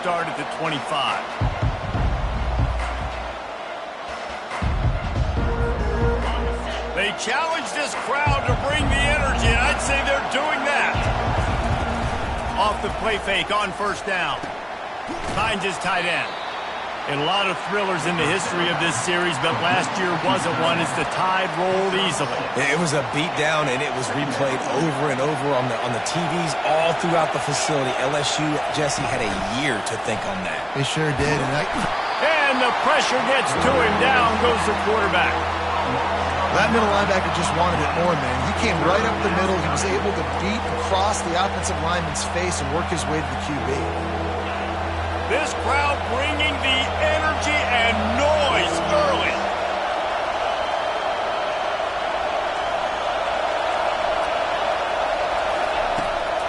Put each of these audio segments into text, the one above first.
start at the 25. They challenge this crowd to bring the energy, and I'd say they're doing that. Off the play fake on first down. Finds his tight end. And a lot of thrillers in the history of this series, but last year wasn't one as the Tide rolled easily. It was a beatdown, and it was replayed over and over on the TVs all throughout the facility. LSU, Jesse, had a year to think on that. They sure did. And the pressure gets to him. Down goes the quarterback. That middle linebacker just wanted it more, man. He came right up the middle. He was able to beat and cross the offensive lineman's face and work his way to the QB. This crowd bringing the energy and noise early.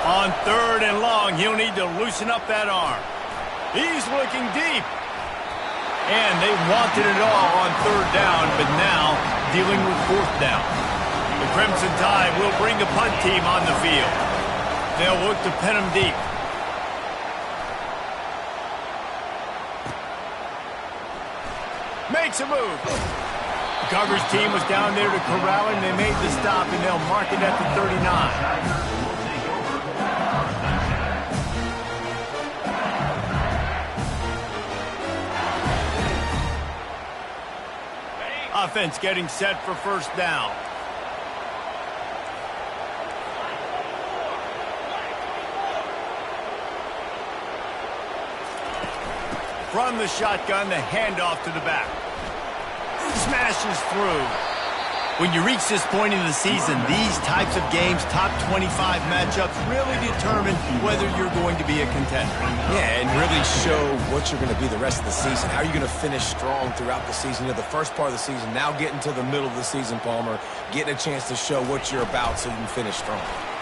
On third and long, he'll need to loosen up that arm. He's looking deep. And they wanted it all on third down, but now dealing with fourth down. The Crimson Tide will bring the punt team on the field. They'll look to pin him deep. Makes a move. The coverage team was down there to corral him. They made the stop, and they'll mark it at the 39. Offense getting set for first down. From the shotgun, the handoff to the back. Smashes through. When you reach this point in the season, these types of games, top 25 matchups, really determine whether you're going to be a contender. Yeah, and really show what you're going to be the rest of the season. How are you going to finish strong throughout the season? You know, the first part of the season, now getting to the middle of the season, Palmer, getting a chance to show what you're about so you can finish strong.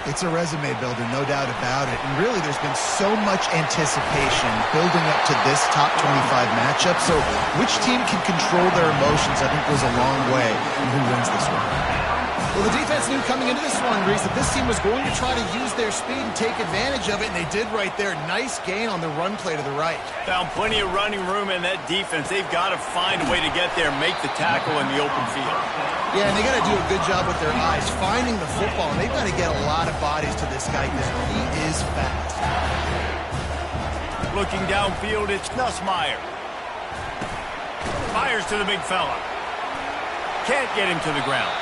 It's a resume builder, no doubt about it. And really, there's been so much anticipation building up to this top 25 matchup. So which team can control their emotions, I think, goes a long way in who wins this one. Well, the defense knew coming into this one, Reese, that this team was going to try to use their speed and take advantage of it, and they did right there. Nice gain on the run play to the right. Found plenty of running room in that defense. They've got to find a way to get there, make the tackle in the open field. Yeah, and they got to do a good job with their eyes, finding the football, and they've got to get a lot of bodies to this guy because he is fast. Looking downfield, it's Nussmeier. Fires to the big fella. Can't get him to the ground.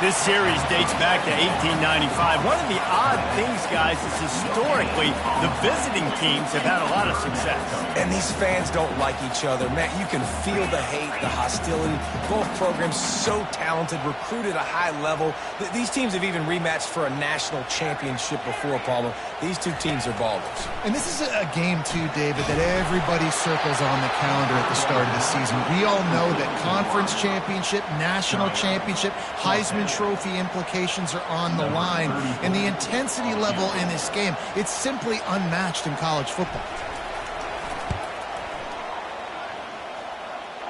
This series dates back to 1895. One of the odd things, guys, is historically the visiting teams have had a lot of success. And these fans don't like each other. Man, you can feel the hate, the hostility. Both programs so talented, recruited at a high level. These teams have even rematched for a national championship before, Palmer. These two teams are ballers. And this is a game, too, David, that everybody circles on the calendar at the start of the season. We all know that conference championship, national championship, Heisman Trophy implications are on the line. And the intensity level in this game, it's simply unmatched in college football.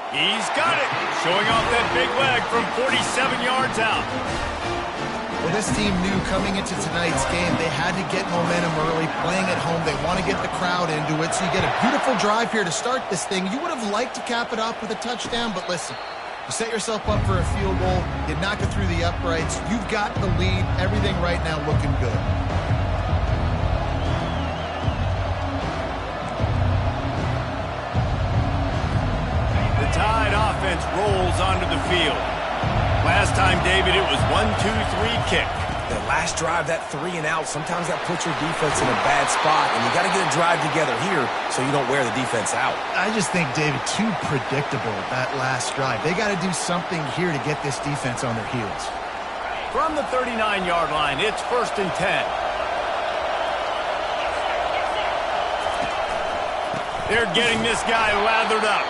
He's got it. Showing off that big leg from 47 yards out. Well, this team knew coming into tonight's game they had to get momentum early, playing at home. They want to get the crowd into it, so you get a beautiful drive here to start this thing. You would have liked to cap it off with a touchdown, but listen, you set yourself up for a field goal, you knock it through the uprights, you've got the lead, everything right now looking good. The Tide offense rolls onto the field. Last time, David, it was 1-2-3 kick. The last drive, that 3 and out, sometimes that puts your defense in a bad spot, and you got to get a drive together here so you don't wear the defense out. I just think, David, too predictable, that last drive. They got to do something here to get this defense on their heels. From the 39-yard line, it's 1st and 10. They're getting this guy lathered up.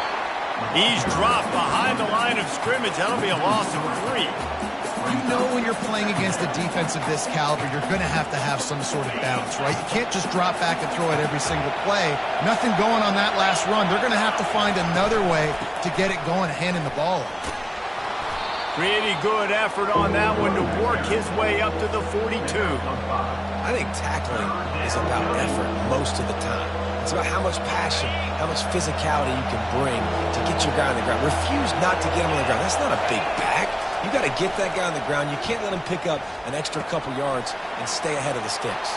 He's dropped behind the line of scrimmage. That'll be a loss of 3. You know when you're playing against a defense of this caliber, you're going to have some sort of bounce, right? You can't just drop back and throw it every single play. Nothing going on that last run. They're going to have to find another way to get it going, handing the ball off. Pretty good effort on that one to work his way up to the 42. I think tackling is about effort most of the time. It's about how much passion, how much physicality you can bring to get your guy on the ground. Refuse not to get him on the ground. That's not a big back. You got to get that guy on the ground. You can't let him pick up an extra couple yards and stay ahead of the sticks.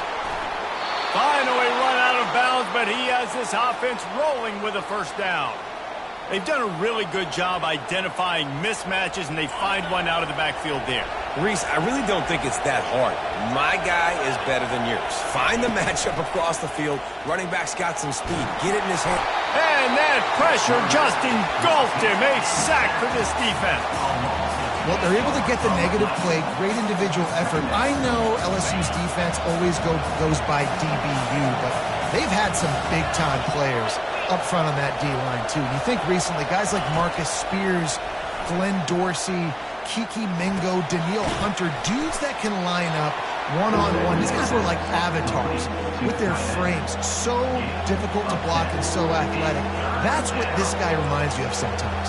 Finally run out of bounds, but he has this offense rolling with a first down. They've done a really good job identifying mismatches, and they find one out of the backfield there. Reese, I really don't think it's that hard. My guy is better than yours. Find the matchup across the field. Running back's got some speed. Get it in his hand. And that pressure just engulfed him. A sack for this defense. Well, they're able to get the negative play, great individual effort. I know LSU's defense always goes by DBU, but they've had some big-time players up front on that D-line, too. You think recently, guys like Marcus Spears, Glenn Dorsey, Kiki Mingo, Daniil Hunter, dudes that can line up one-on-one. These guys were like avatars with their frames. So difficult to block and so athletic. That's what this guy reminds you of sometimes.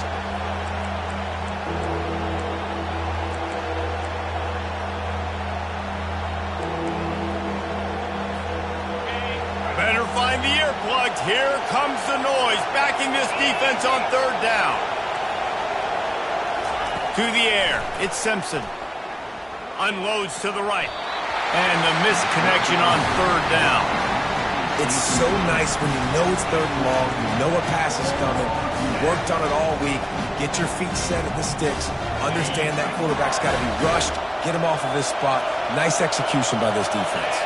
Better find the earplugs. Here comes the noise, backing this defense on third down. To the air, it's Simpson. Unloads to the right. And the misconnection on third down. It's so nice when you know it's third and long, you know a pass is coming, you worked on it all week, get your feet set at the sticks, understand that quarterback's got to be rushed, get him off of his spot. Nice execution by this defense.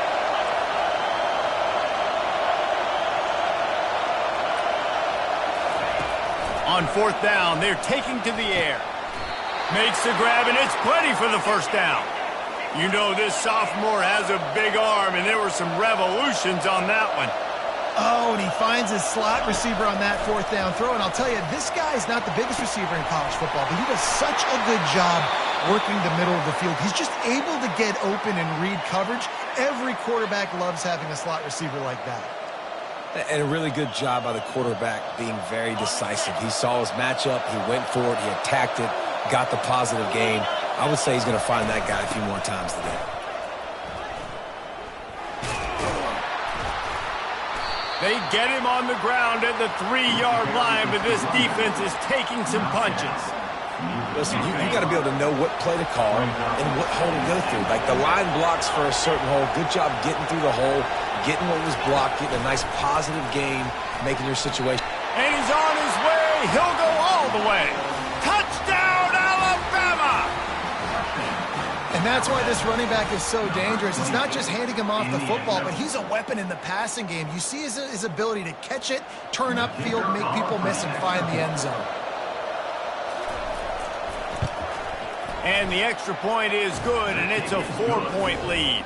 On fourth down, they're taking to the air. Makes the grab, and it's plenty for the first down. You know this sophomore has a big arm, and there were some revolutions on that one. Oh, and he finds his slot receiver on that fourth down throw. And I'll tell you, this guy is not the biggest receiver in college football, but he does such a good job working the middle of the field. He's just able to get open and read coverage. Every quarterback loves having a slot receiver like that. And a really good job by the quarterback being very decisive. He saw his matchup, he went for it, he attacked it, got the positive gain. I would say he's going to find that guy a few more times today. They get him on the ground at the 3-yard line, but this defense is taking some punches. Listen, you got to be able to know what play to call and what hole to go through. Like the line blocks for a certain hole. Good job getting through the hole, getting what was blocked, getting a nice positive gain, making your situation. And he's on his way. He'll go all the way. Touchdown, Alabama! And that's why this running back is so dangerous. It's not just handing him off the football, but he's a weapon in the passing game. You see his ability to catch it, turn upfield, make people miss, and find the end zone. And the extra point is good, and it's a 4-point lead.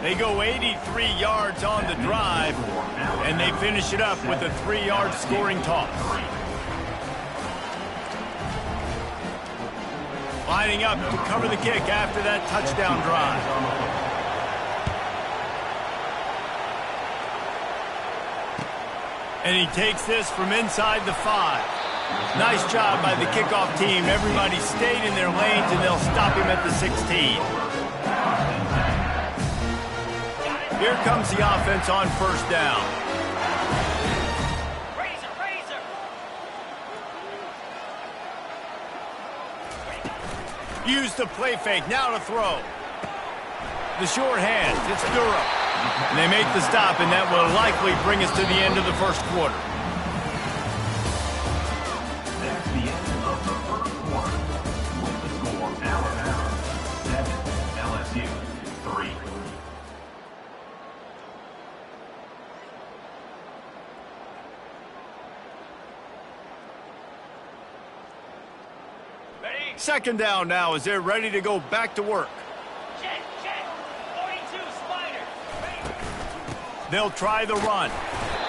They go 83 yards on the drive, and they finish it up with a 3-yard scoring toss. Lining up to cover the kick after that touchdown drive. And he takes this from inside the 5. Nice job by the kickoff team. Everybody stayed in their lanes, and they'll stop him at the 16. Here comes the offense on first down. Use the play fake, now to throw. The short hands, it's Durham. And they make the stop, and that will likely bring us to the end of the first quarter. That's the end of the first quarter. With the score, Alabama 7, LSU 3. Second down now as they're ready to go back to work. Check, 42 Spider. They'll try the run.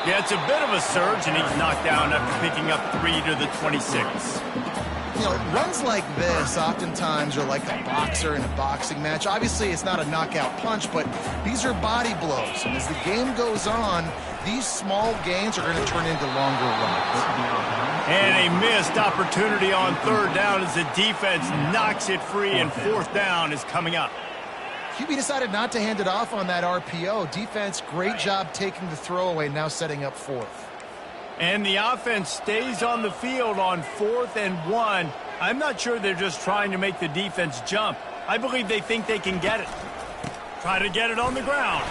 Yeah, it's a bit of a surge, and he's knocked down after picking up 3 to the 26. You know, runs like this oftentimes are like a boxer in a boxing match. Obviously, it's not a knockout punch, but these are body blows. And as the game goes on, these small gains are going to turn into longer runs. And a missed opportunity on third down as the defense knocks it free, and fourth down is coming up. QB decided not to hand it off on that RPO. Defense, great job taking the throwaway, now setting up fourth. And the offense stays on the field on 4th and 1. I'm not sure they're just trying to make the defense jump. I believe they think they can get it. Try to get it on the ground.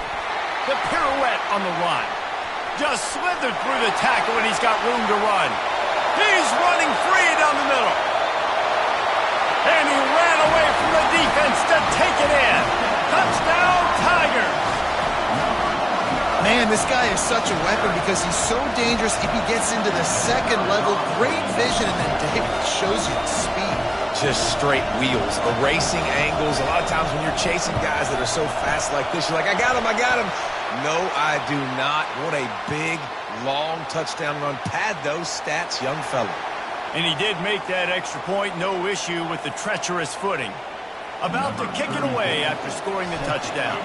The pirouette on the run. Just slithered through the tackle, and he's got room to run. He's running free down the middle. And he ran away from the defense to take it in. Touchdown, Tigers. Man, this guy is such a weapon because he's so dangerous if he gets into the second level. Great vision, and then David shows you the speed. Just straight wheels, erasing angles. A lot of times when you're chasing guys that are so fast like this, you're like, I got him, I got him. No, I do not. What a big, long touchdown run. Pad those stats, young fella. And he did make that extra point, no issue with the treacherous footing. About to kick it away after scoring the touchdown.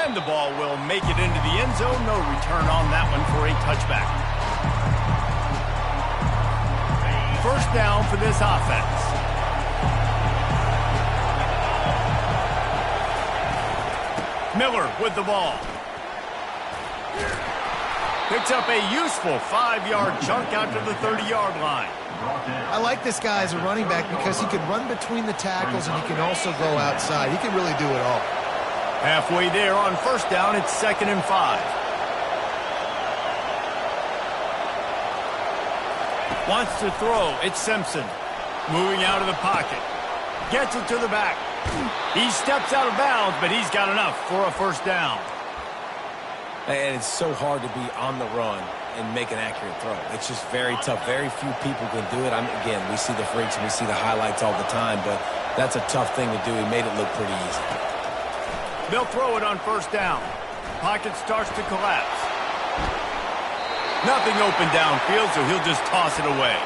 And the ball will make it into the end zone. No return on that one for a touchback. First down for this offense. Miller with the ball. Picks up a useful 5-yard chunk out to the 30-yard line. I like this guy as a running back because he can run between the tackles and he can also go outside. He can really do it all. Halfway there on first down, it's 2nd and 5. Wants to throw. It's Simpson. Moving out of the pocket. Gets it to the back. He steps out of bounds, but he's got enough for a first down. And it's so hard to be on the run and make an accurate throw. It's just very tough. Very few people can do it. Again, we see the freaks and we see the highlights all the time, but that's a tough thing to do. He made it look pretty easy. They'll throw it on first down. Pocket starts to collapse. Nothing open downfield, so he'll just toss it away.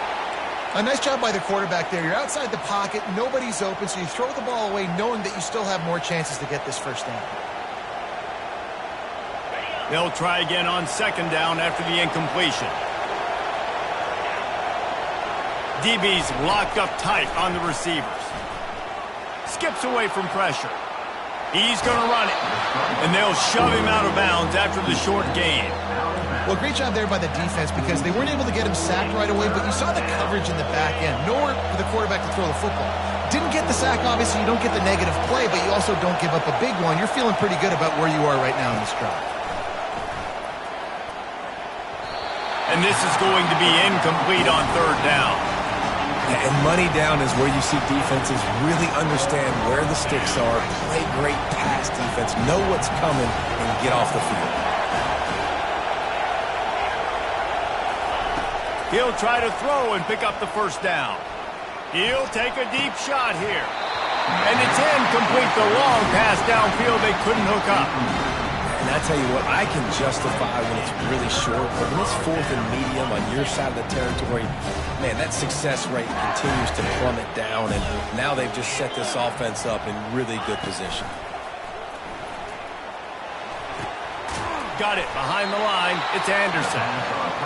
A nice job by the quarterback there. You're outside the pocket, nobody's open, so you throw the ball away knowing that you still have more chances to get this first down. They'll try again on second down after the incompletion. DB's locked up tight on the receivers. Skips away from pressure. He's going to run it, and they'll shove him out of bounds after the short gain. Well, great job there by the defense because they weren't able to get him sacked right away, but you saw the coverage in the back end. Nowhere for the quarterback to throw the football. Didn't get the sack, obviously. You don't get the negative play, but you also don't give up a big one. You're feeling pretty good about where you are right now in this drive. And this is going to be incomplete on third down. And money down is where you see defenses really understand where the sticks are, play great pass defense, know what's coming, and get off the field. He'll try to throw and pick up the first down. He'll take a deep shot here. And it's incomplete. The long pass downfield they couldn't hook up. And I tell you what, I can justify when it's really short, but when it's 4th and medium on your side of the territory, man, that success rate continues to plummet down, and now they've just set this offense up in really good position. Got it behind the line. It's Anderson.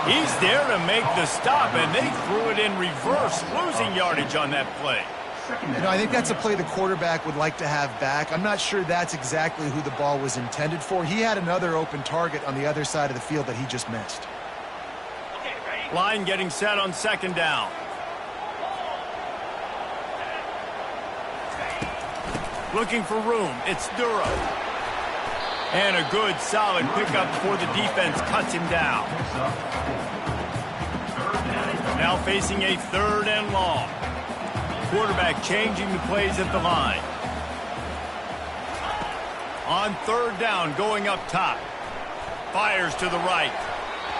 He's there to make the stop, and they threw it in reverse, losing yardage on that play. You know, I think that's a play the quarterback would like to have back. I'm not sure that's exactly who the ball was intended for. He had another open target on the other side of the field that he just missed. Line getting set on second down. Looking for room. It's Dura. And a good, solid pickup before the defense cuts him down. Now facing a 3rd and long. Quarterback changing the plays at the line. On third down, going up top. Fires to the right.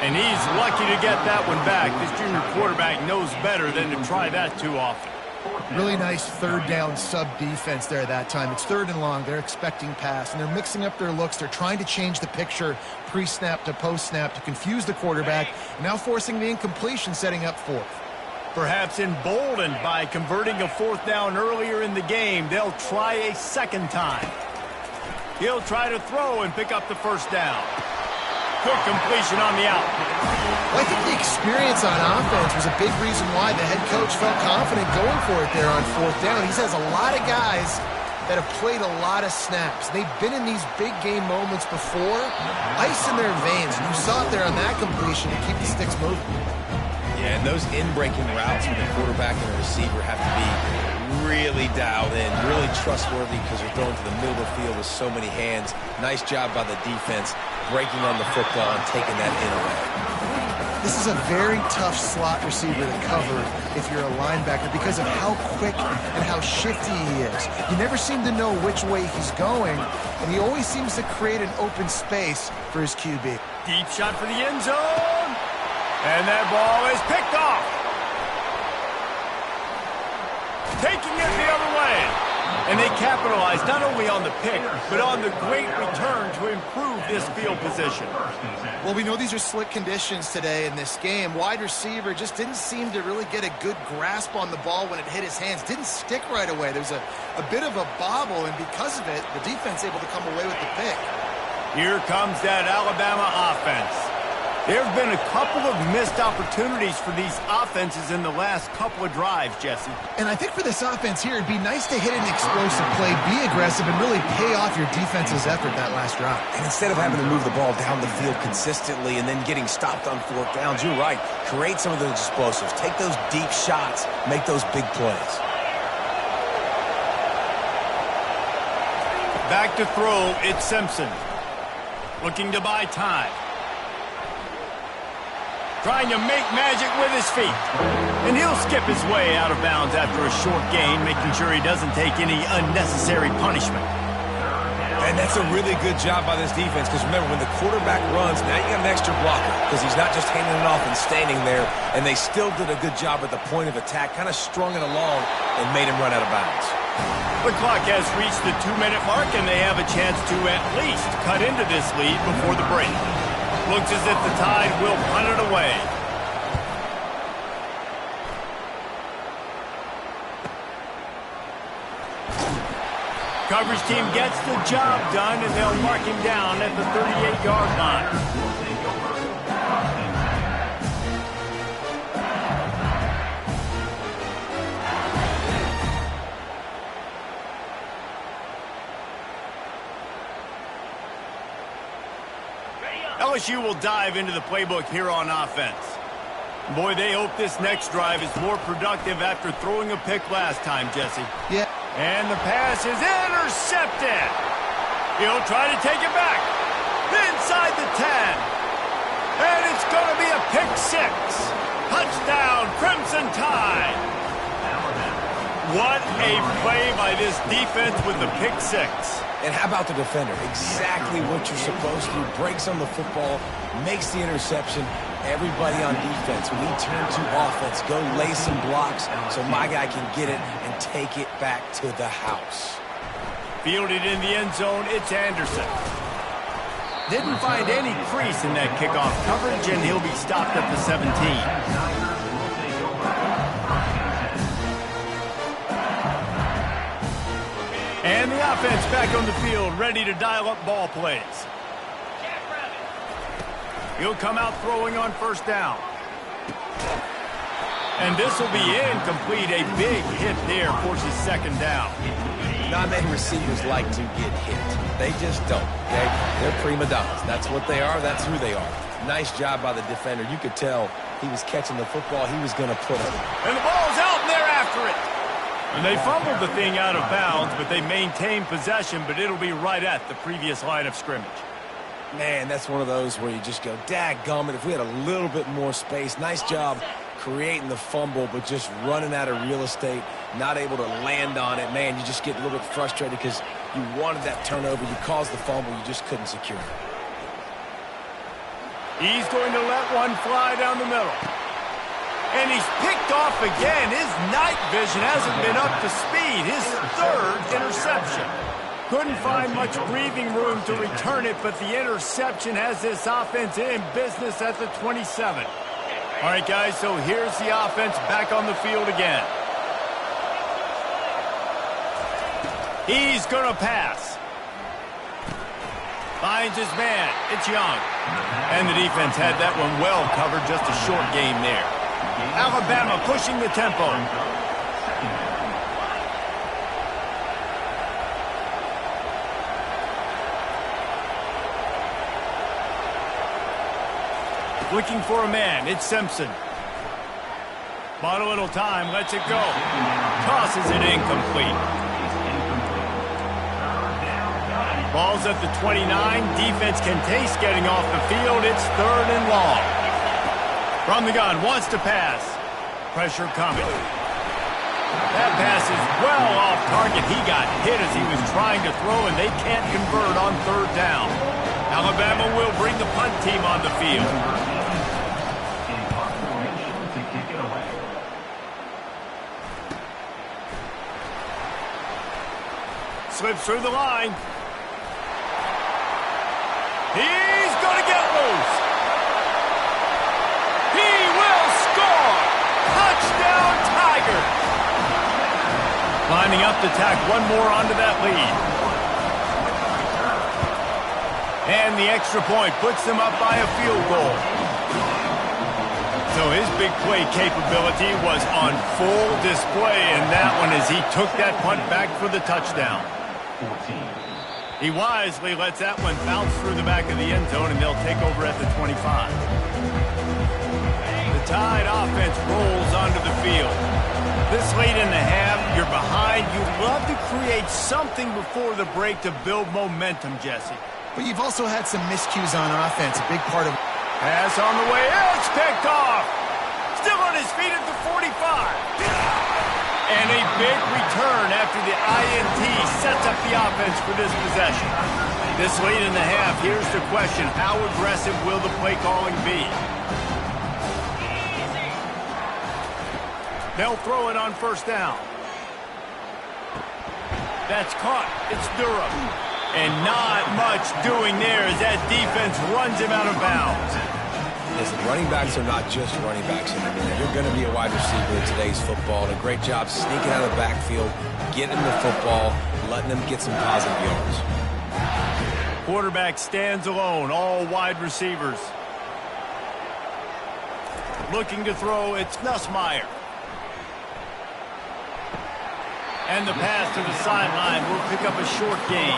And he's lucky to get that one back. This junior quarterback knows better than to try that too often. Really nice third down sub defense there that time. It's 3rd and long. They're expecting pass, and they're mixing up their looks. They're trying to change the picture pre-snap to post-snap to confuse the quarterback. Now forcing the incompletion, setting up 4th. Perhaps emboldened by converting a 4th down earlier in the game, they'll try a second time. He'll try to throw and pick up the first down. Good completion on the out. Well, I think the experience on offense was a big reason why the head coach felt confident going for it there on fourth down. He has a lot of guys that have played a lot of snaps. They've been in these big game moments before, ice in their veins. And you saw it there on that completion to keep the sticks moving. Yeah, and those in-breaking routes with the quarterback and the receiver have to be really dialed in, really trustworthy because they're throwing to the middle of the field with so many hands. Nice job by the defense breaking on the football and taking that in away. This is a very tough slot receiver to cover if you're a linebacker because of how quick and how shifty he is. You never seem to know which way he's going, and he always seems to create an open space for his QB. Deep shot for the end zone. And that ball is picked off. Taking it the other way. And they capitalized not only on the pick, but on the great return to improve this field position. Well, we know these are slick conditions today in this game. Wide receiver just didn't seem to really get a good grasp on the ball when it hit his hands. Didn't stick right away. There was a bit of a bobble, and because of it, the defense able to come away with the pick. Here comes that Alabama offense. There have been a couple of missed opportunities for these offenses in the last couple of drives, Jesse. And I think for this offense here, it'd be nice to hit an explosive play, be aggressive, and really pay off your defense's effort that last drive. And instead of having to move the ball down the field consistently and then getting stopped on fourth downs, you're right. Create some of those explosives. Take those deep shots. Make those big plays. Back to throw, it's Simpson. Looking to buy time. Trying to make magic with his feet. And he'll skip his way out of bounds after a short gain, making sure he doesn't take any unnecessary punishment. And that's a really good job by this defense because remember, when the quarterback runs, now you got an extra blocker because he's not just handing it off and standing there. And they still did a good job at the point of attack, kind of strung it along and made him run out of bounds. The clock has reached the 2-minute mark, and they have a chance to at least cut into this lead before the break. Looks as if the Tide will punt it away. Coverage team gets the job done, and they'll mark him down at the 38-yard line. LSU will dive into the playbook here on offense. Boy, they hope this next drive is more productive after throwing a pick last time, Jesse. Yeah. And the pass is intercepted. He'll try to take it back. Inside the 10. And it's going to be a pick six. Touchdown, Crimson Tide. What a play by this defense with the pick six. And how about the defender? Exactly what you're supposed to do. Breaks on the football, makes the interception. Everybody on defense, we turn to offense. Go lay some blocks so my guy can get it and take it back to the house. Fielded in the end zone, it's Anderson. Didn't find any crease in that kickoff coverage, and he'll be stopped at the 17. And the offense back on the field, ready to dial up ball plays. He'll come out throwing on first down. And this will be incomplete. A big hit there forces second down. Not many receivers like to get hit. They just don't, okay? They're prima donnas. That's what they are. That's who they are. Nice job by the defender. You could tell he was catching the football. He was going to put it. And the ball's out, and they're after it. And they fumbled the thing out of bounds, but they maintained possession, but it'll be right at the previous line of scrimmage. Man, that's one of those where you just go, dadgummit, if we had a little bit more space. Nice job creating the fumble, but just running out of real estate, not able to land on it. Man, you just get a little bit frustrated because you wanted that turnover. You caused the fumble. You just couldn't secure it. He's going to let one fly down the middle. And he's picked off again. His night vision hasn't been up to speed. His third interception. Couldn't find much breathing room to return it, but the interception has this offense in business at the 27. All right, guys, so here's the offense back on the field again. He's going to pass. Finds his man. It's Young. And the defense had that one well covered. Just a short game there. Alabama pushing the tempo. Looking for a man. It's Simpson. Bought a little time. Lets it go. Tosses it incomplete. Ball's at the 29. Defense can taste getting off the field. It's 3rd and long. From the gun. Wants to pass. Pressure coming. That pass is well off target. He got hit as he was trying to throw, and they can't convert on 3rd down. Alabama will bring the punt team on the field. Slips through the line. He's going to get loose. He will score. Touchdown, Tigers. Lining up to tack one more onto that lead. And the extra point puts them up by a field goal. So his big play capability was on full display in that one as he took that punt back for the touchdown. 14. He wisely lets that one bounce through the back of the end zone, and they'll take over at the 25. The Tide offense rolls onto the field. This late in the half, you're behind. You'd love to create something before the break to build momentum, Jesse. But you've also had some miscues on offense, a big part of... Pass on the way. It's picked off. Still on his feet at the 45. And a big return after the INT sets up the offense for this possession. This late in the half, here's the question. How aggressive will the play calling be? They'll throw it on 1st down. That's caught. It's Durham. And not much doing there as that defense runs him out of bounds. Listen, running backs are not just running backs anymore. You're going to be a wide receiver in today's football. And a great job sneaking out of the backfield, getting the football, letting them get some positive yards. Quarterback stands alone, all wide receivers. Looking to throw, it's Nussmeier. And the pass to the sideline will pick up a short gain.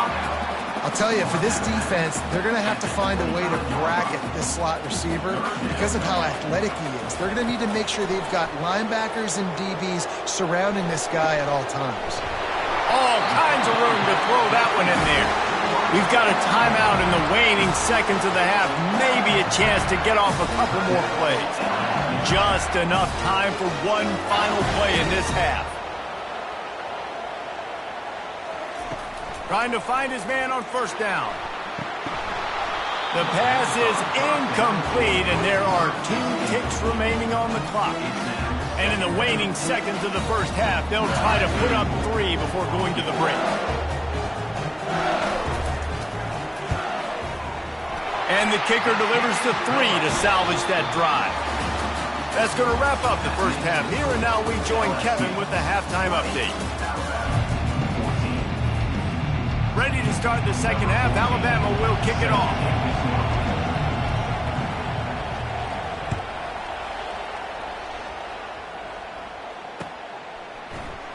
I'll tell you, for this defense, they're going to have to find a way to bracket this slot receiver because of how athletic he is. They're going to need to make sure they've got linebackers and DBs surrounding this guy at all times. All kinds of room to throw that one in there. We've got a timeout in the waning seconds of the half. Maybe a chance to get off a couple more plays. Just enough time for one final play in this half. Trying to find his man on 1st down. The pass is incomplete, and there are 2 ticks remaining on the clock. And in the waning seconds of the 1st half, they'll try to put up 3 before going to the break. And the kicker delivers the 3 to salvage that drive. That's going to wrap up the 1st half here, and now we join Kevin with the halftime update. Ready to start the 2nd half. Alabama will kick it off.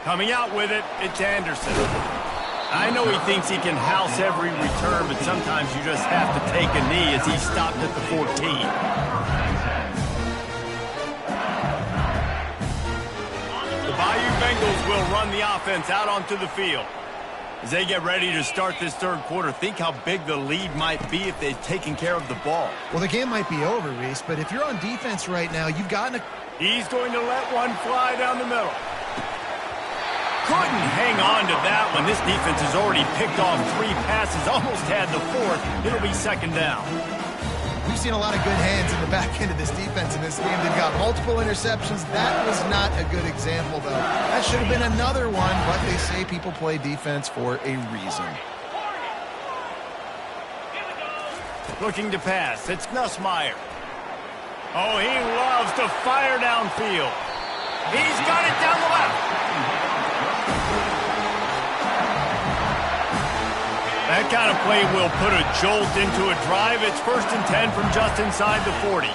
Coming out with it, it's Anderson. I know he thinks he can house every return, but sometimes you just have to take a knee as he stopped at the 14. The Bayou Bengals will run the offense out onto the field. As they get ready to start this 3rd quarter, think how big the lead might be if they'd taken care of the ball. Well, the game might be over, Reese, but if you're on defense right now, you've gotten a... He's going to let one fly down the middle. Couldn't hang on to that one. This defense has already picked off 3 passes, almost had the 4th. It'll be 2nd down. We've seen a lot of good hands in the back end of this defense in this game. They've got multiple interceptions. That was not a good example, though. That should have been another one, but they say people play defense for a reason. Looking to pass. It's Nussmeier. Oh, he loves to fire downfield. He's got it down the left. That kind of play will put a jolt into a drive. It's 1st and 10 from just inside the 40.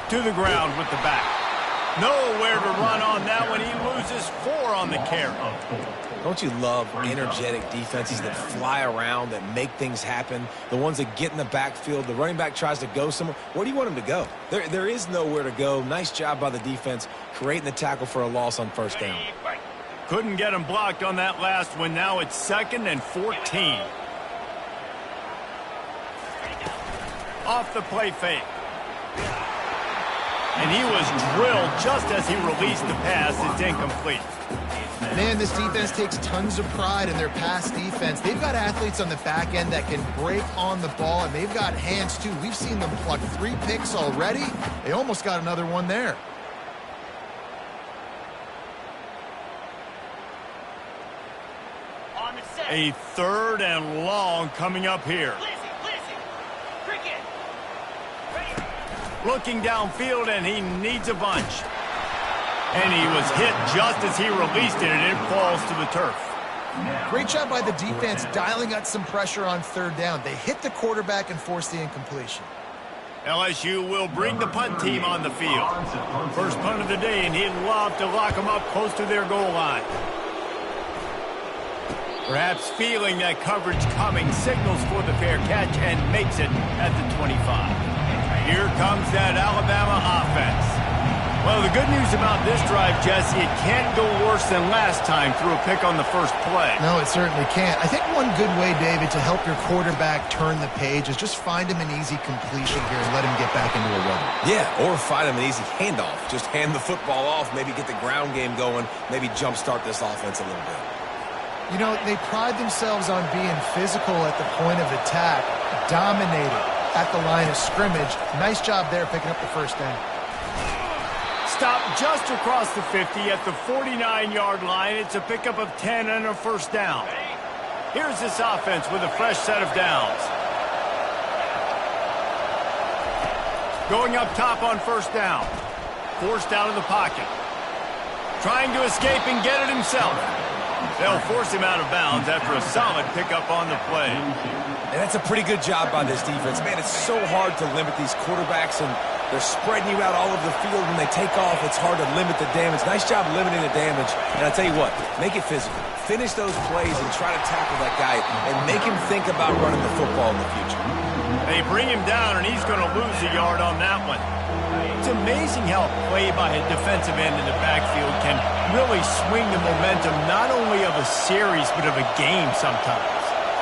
To the ground with the back. Nowhere to run on that one. He loses 4 on the carry. Don't you love energetic defenses that fly around, that make things happen? The ones that get in the backfield, the running back tries to go somewhere. Where do you want him to go? There is nowhere to go. Nice job by the defense creating the tackle for a loss on 1st down. Couldn't get him blocked on that last one. Now it's 2nd and 14. Off the play fake. And he was drilled just as he released the pass. It's incomplete. Man, this defense takes tons of pride in their pass defense. They've got athletes on the back end that can break on the ball, and they've got hands, too. We've seen them pluck 3 picks already. They almost got another one there. On the set. A 3rd and long coming up here. Listen. Cricket. Ready. Looking downfield, and he needs a bunch. And he was hit just as he released it, and it falls to the turf. Great job by the defense dialing out some pressure on 3rd down. They hit the quarterback and forced the incompletion. LSU will bring the punt team on the field. First punt of the day, and he'd love to lock them up close to their goal line. Perhaps feeling that coverage coming, signals for the fair catch and makes it at the 25. Here comes that Alabama offense. Well, the good news about this drive, Jesse, it can't go worse than last time through a pick on the first play. No, it certainly can't. I think one good way, David, to help your quarterback turn the page is just find him an easy completion here and let him get back into a rhythm. Yeah, or find him an easy handoff. Just hand the football off, maybe get the ground game going, maybe jumpstart this offense a little bit. You know, they pride themselves on being physical at the point of attack, dominating at the line of scrimmage. Nice job there picking up the 1st down. Stop just across the 50 at the 49-yard line. It's a pickup of 10 and a 1st down. Here's this offense with a fresh set of downs. Going up top on 1st down. Forced out of the pocket. Trying to escape and get it himself. They'll force him out of bounds after a solid pickup on the play. And that's a pretty good job by this defense. Man, it's so hard to limit these quarterbacks, and they're spreading you out all over the field. When they take off, it's hard to limit the damage. Nice job limiting the damage. And I'll tell you what, make it physical. Finish those plays and try to tackle that guy and make him think about running the football in the future. They bring him down, and he's going to lose a yard on that one. It's amazing how a play by a defensive end in the backfield can really swing the momentum not only of a series but of a game sometimes.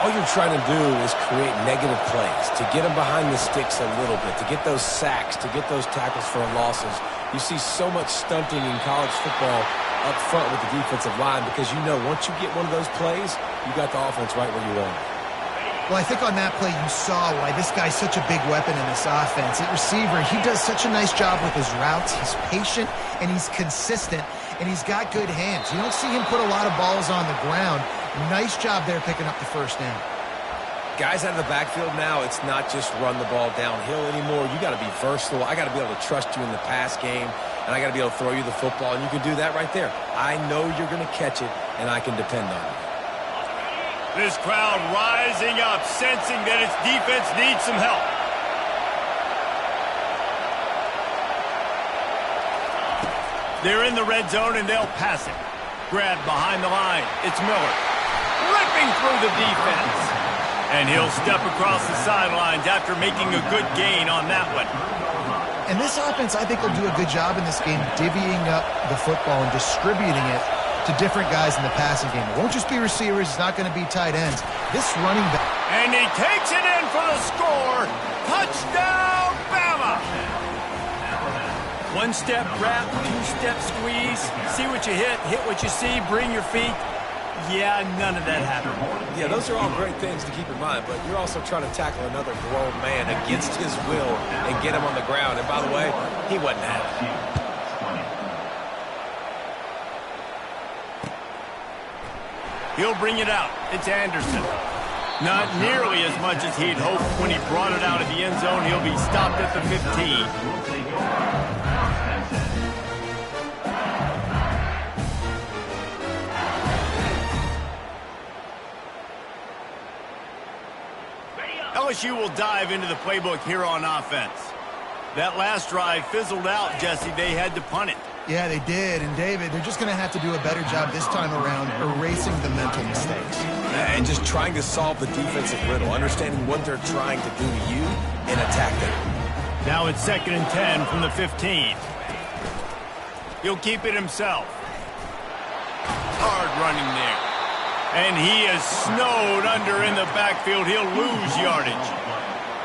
All you're trying to do is create negative plays, to get them behind the sticks a little bit, to get those sacks, to get those tackles for losses. You see so much stunting in college football up front with the defensive line because you know once you get one of those plays, you got the offense right where you want it. Well, I think on that play you saw why this guy's such a big weapon in this offense. At receiver, he does such a nice job with his routes. He's patient, and he's consistent, and he's got good hands. You don't see him put a lot of balls on the ground. Nice job there picking up the 1st down. Guys out of the backfield now, it's not just run the ball downhill anymore. You got to be versatile. I got to be able to trust you in the pass game, and I got to be able to throw you the football, and you can do that right there. I know you're going to catch it, and I can depend on you. This crowd rising up, sensing that its defense needs some help. They're in the red zone, and they'll pass it. Grabbed behind the line. It's Miller. Ripping through the defense. And he'll step across the sidelines after making a good gain on that one. And this offense, I think, will do a good job in this game divvying up the football and distributing it to different guys in the passing game. It won't just be receivers. It's not going to be tight ends. This running back. And he takes it in for the score. Touchdown, Bama! One-step wrap, two-step squeeze. See what you hit what you see, bring your feet. Yeah, none of that happened. Yeah, those are all great things to keep in mind, but you're also trying to tackle another grown man against his will and get him on the ground. And by the way, he wasn't happy. He'll bring it out. It's Anderson. Not nearly as much as he'd hoped when he brought it out of the end zone. He'll be stopped at the 15. LSU will dive into the playbook here on offense. That last drive fizzled out, Jesse. They had to punt it. Yeah, they did. And, David, they're just going to have to do a better job this time around erasing the mental mistakes. And just trying to solve the defensive riddle, understanding what they're trying to do to you and attack them. Now it's 2nd and 10 from the 15. He'll keep it himself. Hard running there. And he is snowed under in the backfield. He'll lose yardage.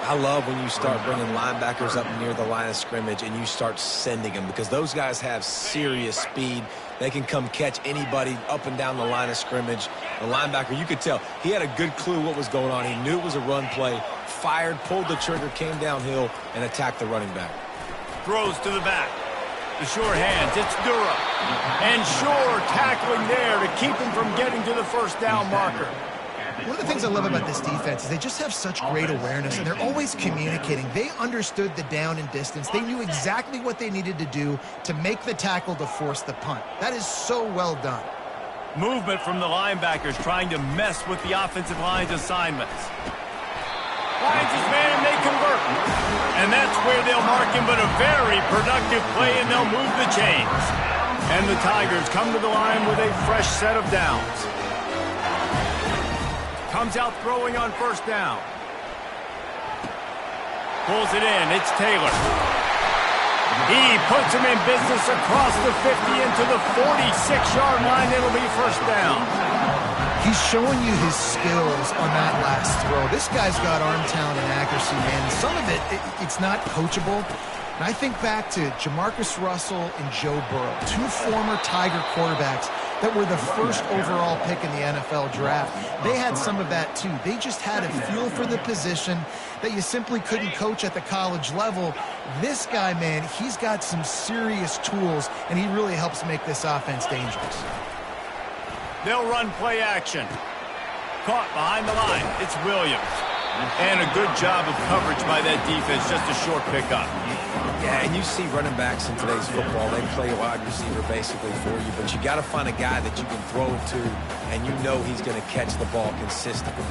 I love when you start bringing linebackers up near the line of scrimmage and you start sending them, because those guys have serious speed. They can come catch anybody up and down the line of scrimmage. The linebacker, you could tell, he had a good clue what was going on. He knew it was a run play, fired, pulled the trigger, came downhill, and attacked the running back. Throws to the back. The short hands, it's Dura. And Shore tackling there to keep him from getting to the first down marker. One of the things I love about this defense is they just have such great awareness, and they're always communicating. They understood the down and distance. They knew exactly what they needed to do to make the tackle to force the punt. That is so well done. Movement from the linebackers trying to mess with the offensive line's assignments. Finds his man and they convert. And that's where they'll mark him, but a very productive play, and they'll move the chains. And the Tigers come to the line with a fresh set of downs. Comes out throwing on first down. Pulls it in. It's Taylor. He puts him in business across the 50 into the 46-yard line. It'll be first down. He's showing you his skills on that last throw. This guy's got arm talent and accuracy, man. Some of it's not coachable. And I think back to Jamarcus Russell and Joe Burrow, two former Tiger quarterbacks that were the first overall pick in the NFL draft. They had some of that too. They just had a feel for the position that you simply couldn't coach at the college level. This guy, man, he's got some serious tools, and he really helps make this offense dangerous. They'll run play action. Caught behind the line. It's Williams. And a good job of coverage by that defense. Just a short pickup. Yeah, and you see running backs in today's football. They play a wide receiver basically for you, but you got to find a guy that you can throw to, and you know he's going to catch the ball consistently.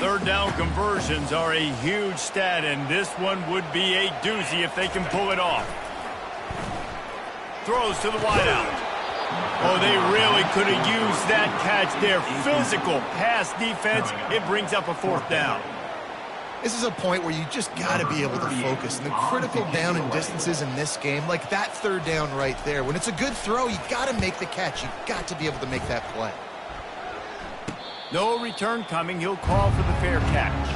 Third down conversions are a huge stat, and this one would be a doozy if they can pull it off. Throws to the wideout. Oh, they really could have used that catch there. Physical pass defense. It brings up a fourth down. This is a point where you just got to be able to focus. And the critical down and distances in this game, like that third down right there, when it's a good throw, you got to make the catch. You got to be able to make that play. No return coming. He'll call for the fair catch.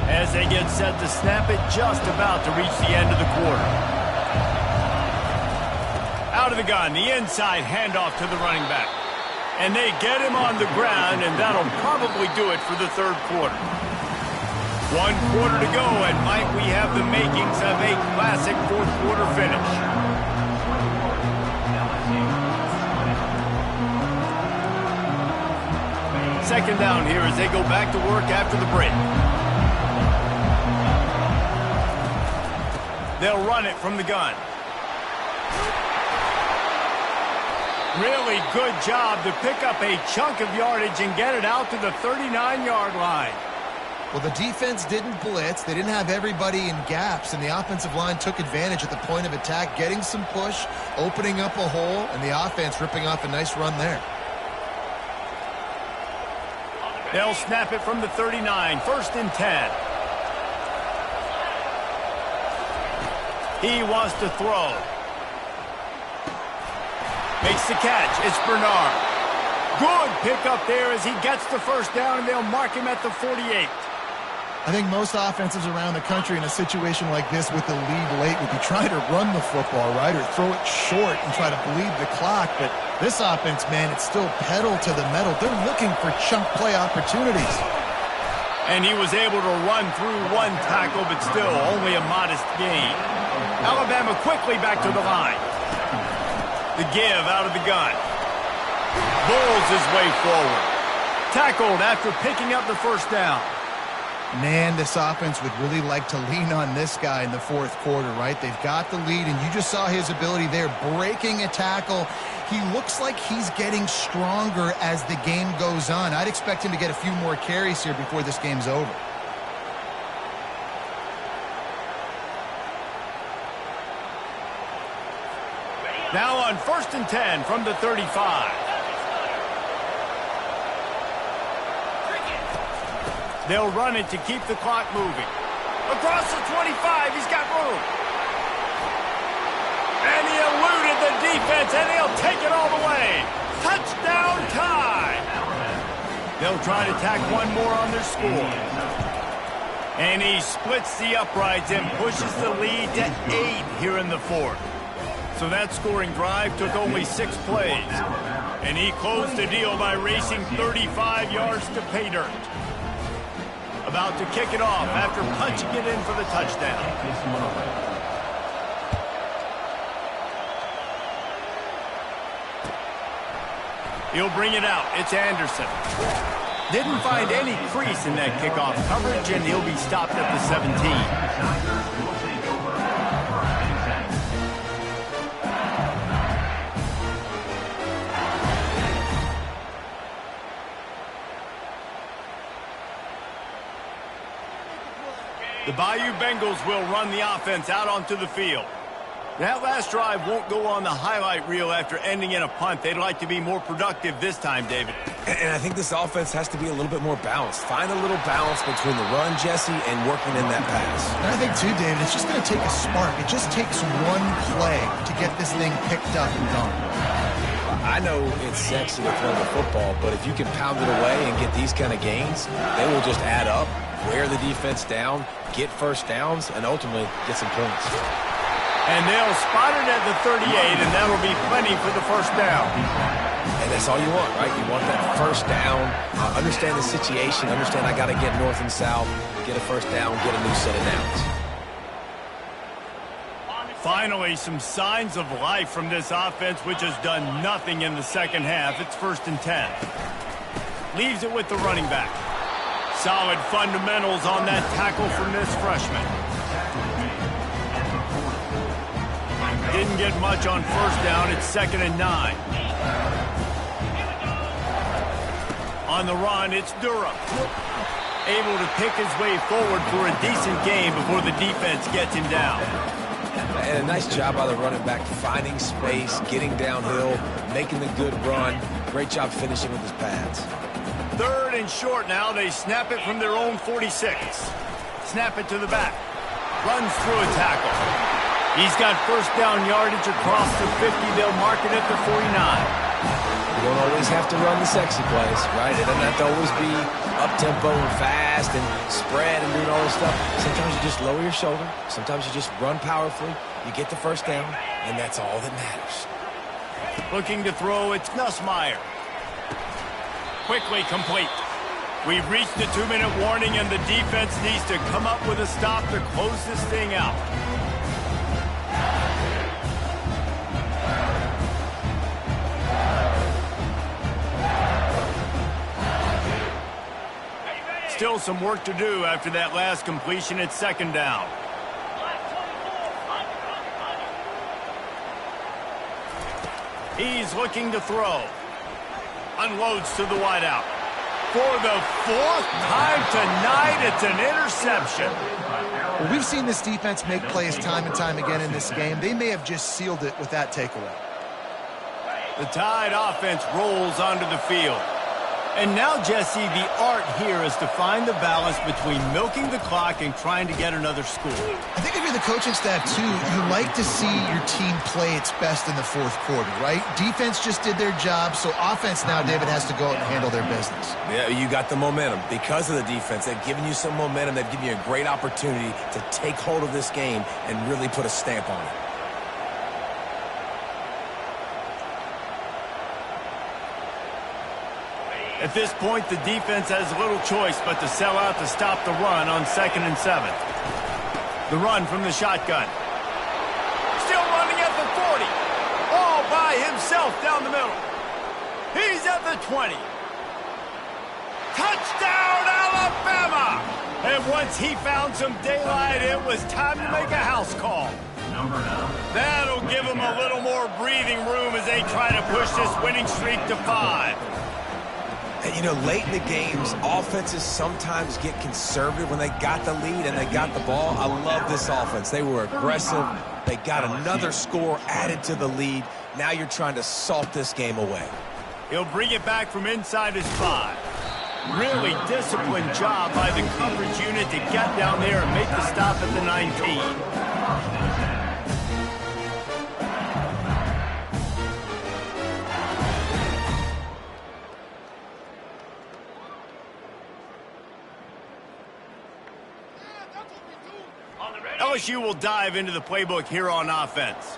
As they get set to snap it, just about to reach the end of the quarter. Out of the gun, the inside handoff to the running back. And they get him on the ground, and that'll probably do it for the third quarter. 1 quarter to go, and might we have the makings of a classic fourth quarter finish. Second down here as they go back to work after the break. They'll run it from the gun. Really good job to pick up a chunk of yardage and get it out to the 39-yard line. Well, the defense didn't blitz. They didn't have everybody in gaps, and the offensive line took advantage at the point of attack, getting some push, opening up a hole, and the offense ripping off a nice run there. They'll snap it from the 39, 1st and 10. He wants to throw. Makes the catch. It's Bernard. Good pickup there as he gets the first down, and they'll mark him at the 48. I think most offenses around the country in a situation like this with the lead late would be trying to run the football, right, or throw it short and try to bleed the clock. But this offense, man, it's still pedal to the metal. They're looking for chunk play opportunities. And he was able to run through one tackle, but still only a modest gain. Alabama quickly back to the line. The give out of the gun. Bulls his way forward. Tackled after picking up the first down. Man, this offense would really like to lean on this guy in the fourth quarter, right? They've got the lead, and you just saw his ability there, breaking a tackle. He looks like he's getting stronger as the game goes on. I'd expect him to get a few more carries here before this game's over. Now on 1st and 10 from the 35. They'll run it to keep the clock moving. Across the 25, he's got room. And he eluded the defense, and he'll take it all the way. Touchdown tie. They'll try to tack one more on their score. And he splits the uprights and pushes the lead to 8 here in the fourth. So that scoring drive took only 6 plays. And he closed the deal by racing 35 yards to pay dirt. About to kick it off after punching it in for the touchdown. He'll bring it out. It's Anderson. Didn't find any crease in that kickoff coverage, and he'll be stopped at the 17. The Bayou Bengals will run the offense out onto the field. That last drive won't go on the highlight reel after ending in a punt. They'd like to be more productive this time, David. And I think this offense has to be a little bit more balanced. Find a little balance between the run, Jesse, and working in that pass. And I think, too, David, it's just going to take a spark. It just takes one play to get this thing picked up and gone. I know it's sexy to throw the football, but if you can pound it away and get these kind of gains, they will just add up, wear the defense down, get first downs, and ultimately get some points. And they'll spot it at the 38, and that'll be plenty for the first down. And that's all you want, right? You want that first down, understand the situation, understand I got to get north and south, get a first down, get a new set of downs. Finally, some signs of life from this offense, which has done nothing in the second half. It's 1st and 10. Leaves it with the running back. Solid fundamentals on that tackle from this freshman. Didn't get much on first down. It's 2nd and 9. On the run, it's Durham. Able to pick his way forward for a decent game before the defense gets him down. And a nice job by the running back, finding space, getting downhill, making the good run. Great job finishing with his pads. 3rd and short now. They snap it from their own 46. Snap it to the back. Runs through a tackle. He's got first down yardage across the 50. They'll mark it at the 49. You don't always have to run the sexy plays, right? It doesn't have to always be up-tempo and fast and spread and doing all this stuff. Sometimes you just lower your shoulder. Sometimes you just run powerfully. You get the first down, and that's all that matters. Looking to throw, it's Nussmeier. Quickly complete. We've reached the 2-minute warning, and the defense needs to come up with a stop to close this thing out. Still some work to do after that last completion. It's 2nd down. He's looking to throw. Unloads to the wideout. For the 4th time tonight, it's an interception. Well, we've seen this defense make plays time and time again in this game. They may have just sealed it with that takeaway. The Tide offense rolls onto the field. And now, Jesse, the art here is to find the balance between milking the clock and trying to get another score. I think if you're the coaching staff, too, you like to see your team play its best in the fourth quarter, right? Defense just did their job, so offense now, David, has to go out and handle their business. Yeah, you got the momentum. Because of the defense, they've given you some momentum. They've given you a great opportunity to take hold of this game and really put a stamp on it. At this point, the defense has little choice but to sell out to stop the run on 2nd and 7. The run from the shotgun. Still running at the 40. All by himself down the middle. He's at the 20. Touchdown, Alabama! And once he found some daylight, it was time to make a house call. Number 9. That'll give them a little more breathing room as they try to push this winning streak to 5. And, you know, late in the games, offenses sometimes get conservative when they got the lead and they got the ball. I love this offense. They were aggressive. They got another score added to the lead. Now you're trying to salt this game away. He'll bring it back from inside his 5. Really disciplined job by the coverage unit to get down there and make the stop at the 19. LSU will dive into the playbook here on offense.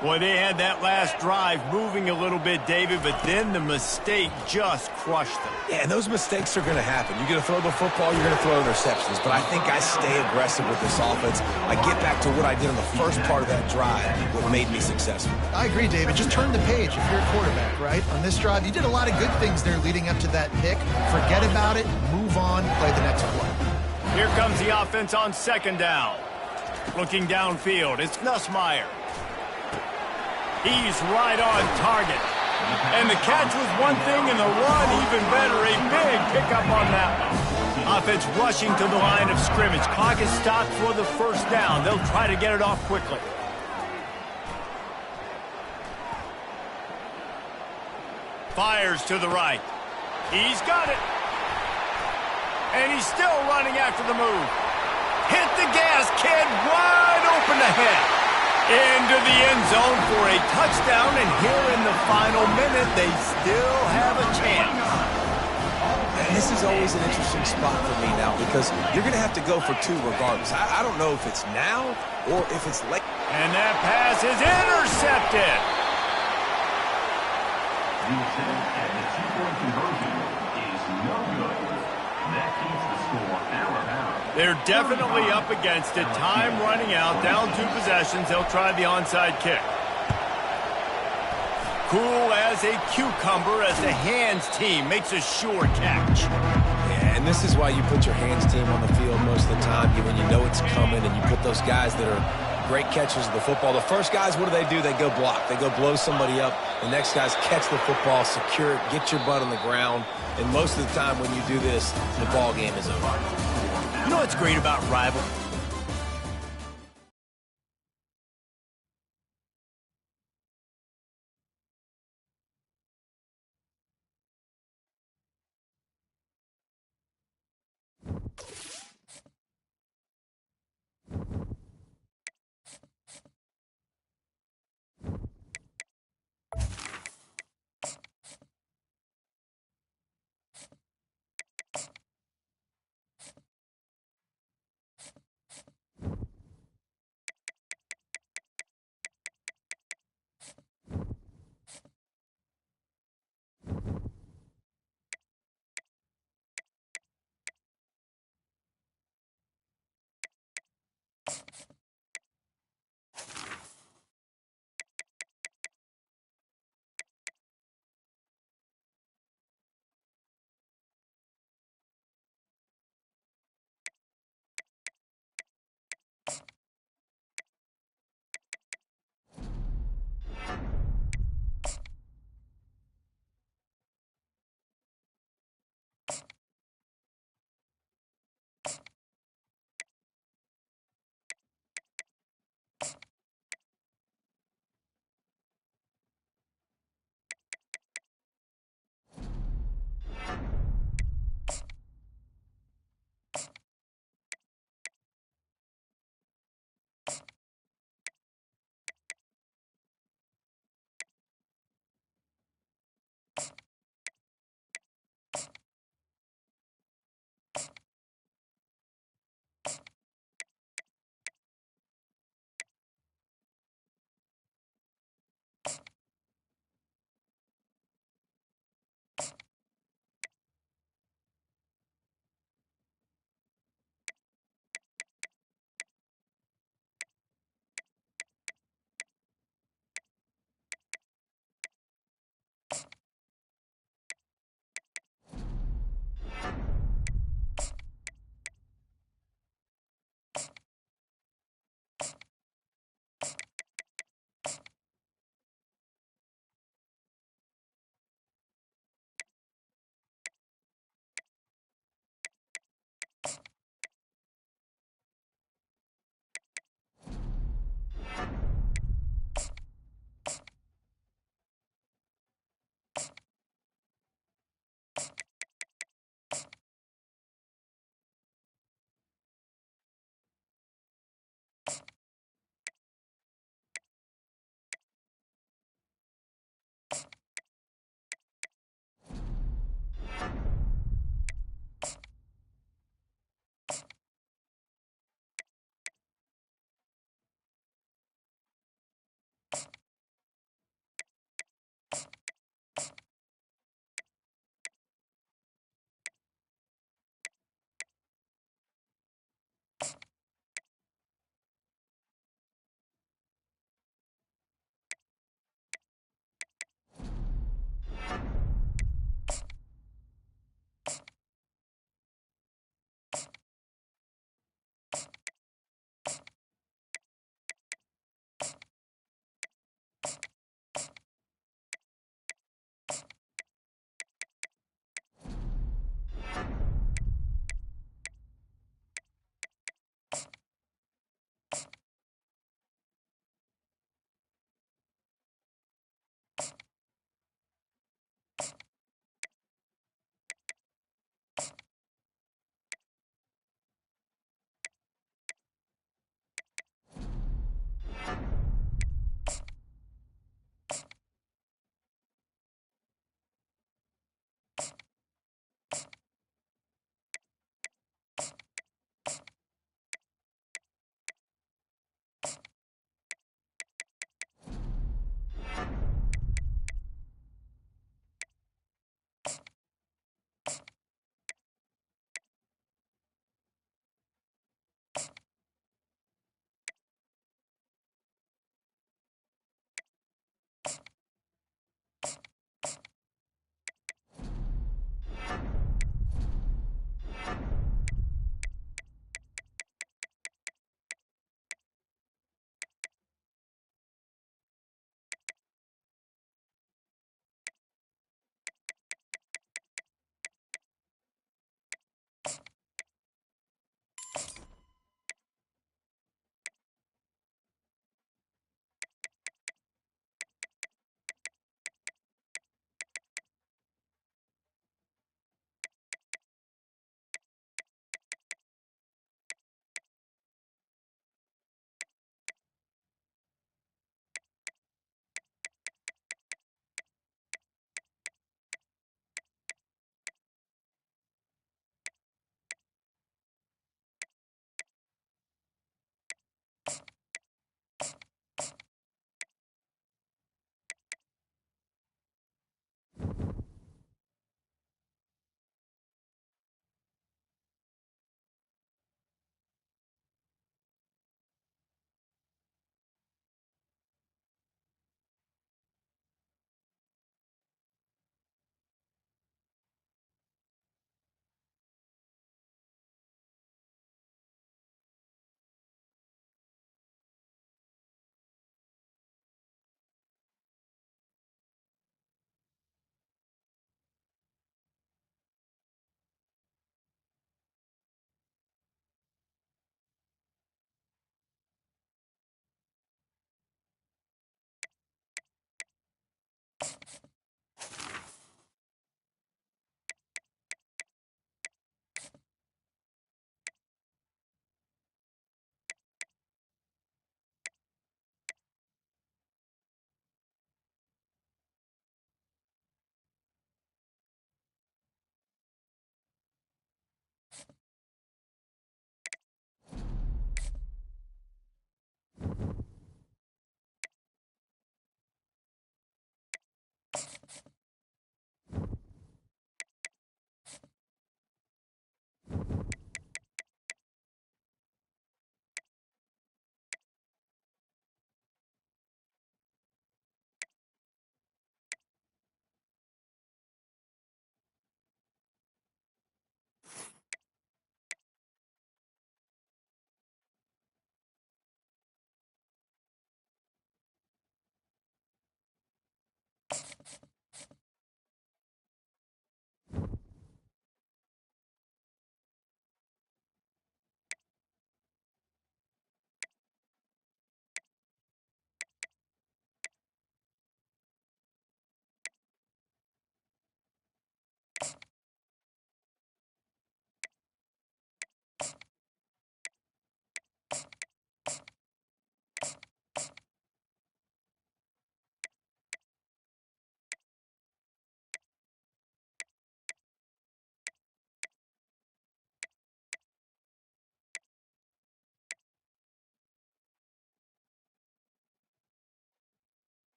Boy, they had that last drive moving a little bit, David, but then the mistake just crushed them. Yeah, and those mistakes are going to happen. You're going to throw the football, you're going to throw interceptions. But I think I stay aggressive with this offense. I get back to what I did in the first part of that drive, what made me successful. I agree, David. Just turn the page if you're a quarterback, right? On this drive, you did a lot of good things there leading up to that pick. Forget about it, move on, play the next play. Here comes the offense on 2nd down. Looking downfield, it's Nussmeier. He's right on target. And the catch was one thing, and the run even better. A big pickup on that one. Offense rushing to the line of scrimmage. Clock is stopped for the 1st down. They'll try to get it off quickly. Fires to the right. He's got it. And he's still running after the move. Hit the gas, kid. Wide open ahead. Into the end zone for a touchdown, and here in the final minute, they still have a chance. And this is always an interesting spot for me now because you're going to have to go for 2 regardless. I don't know if it's now or if it's late. And that pass is intercepted. The attempt at the 2-point conversion is no good. That keeps the score out of bounds. They're definitely up against it. Time running out. Down 2 possessions. They'll try the onside kick. Cool as a cucumber as the hands team makes a sure catch. Yeah, and this is why you put your hands team on the field most of the time when you know it's coming, and you put those guys that are great catchers of the football. The first guys, what do? They go block. They go blow somebody up. The next guys catch the football, secure it, get your butt on the ground. And most of the time when you do this, the ball game is over. You know what's great about rival?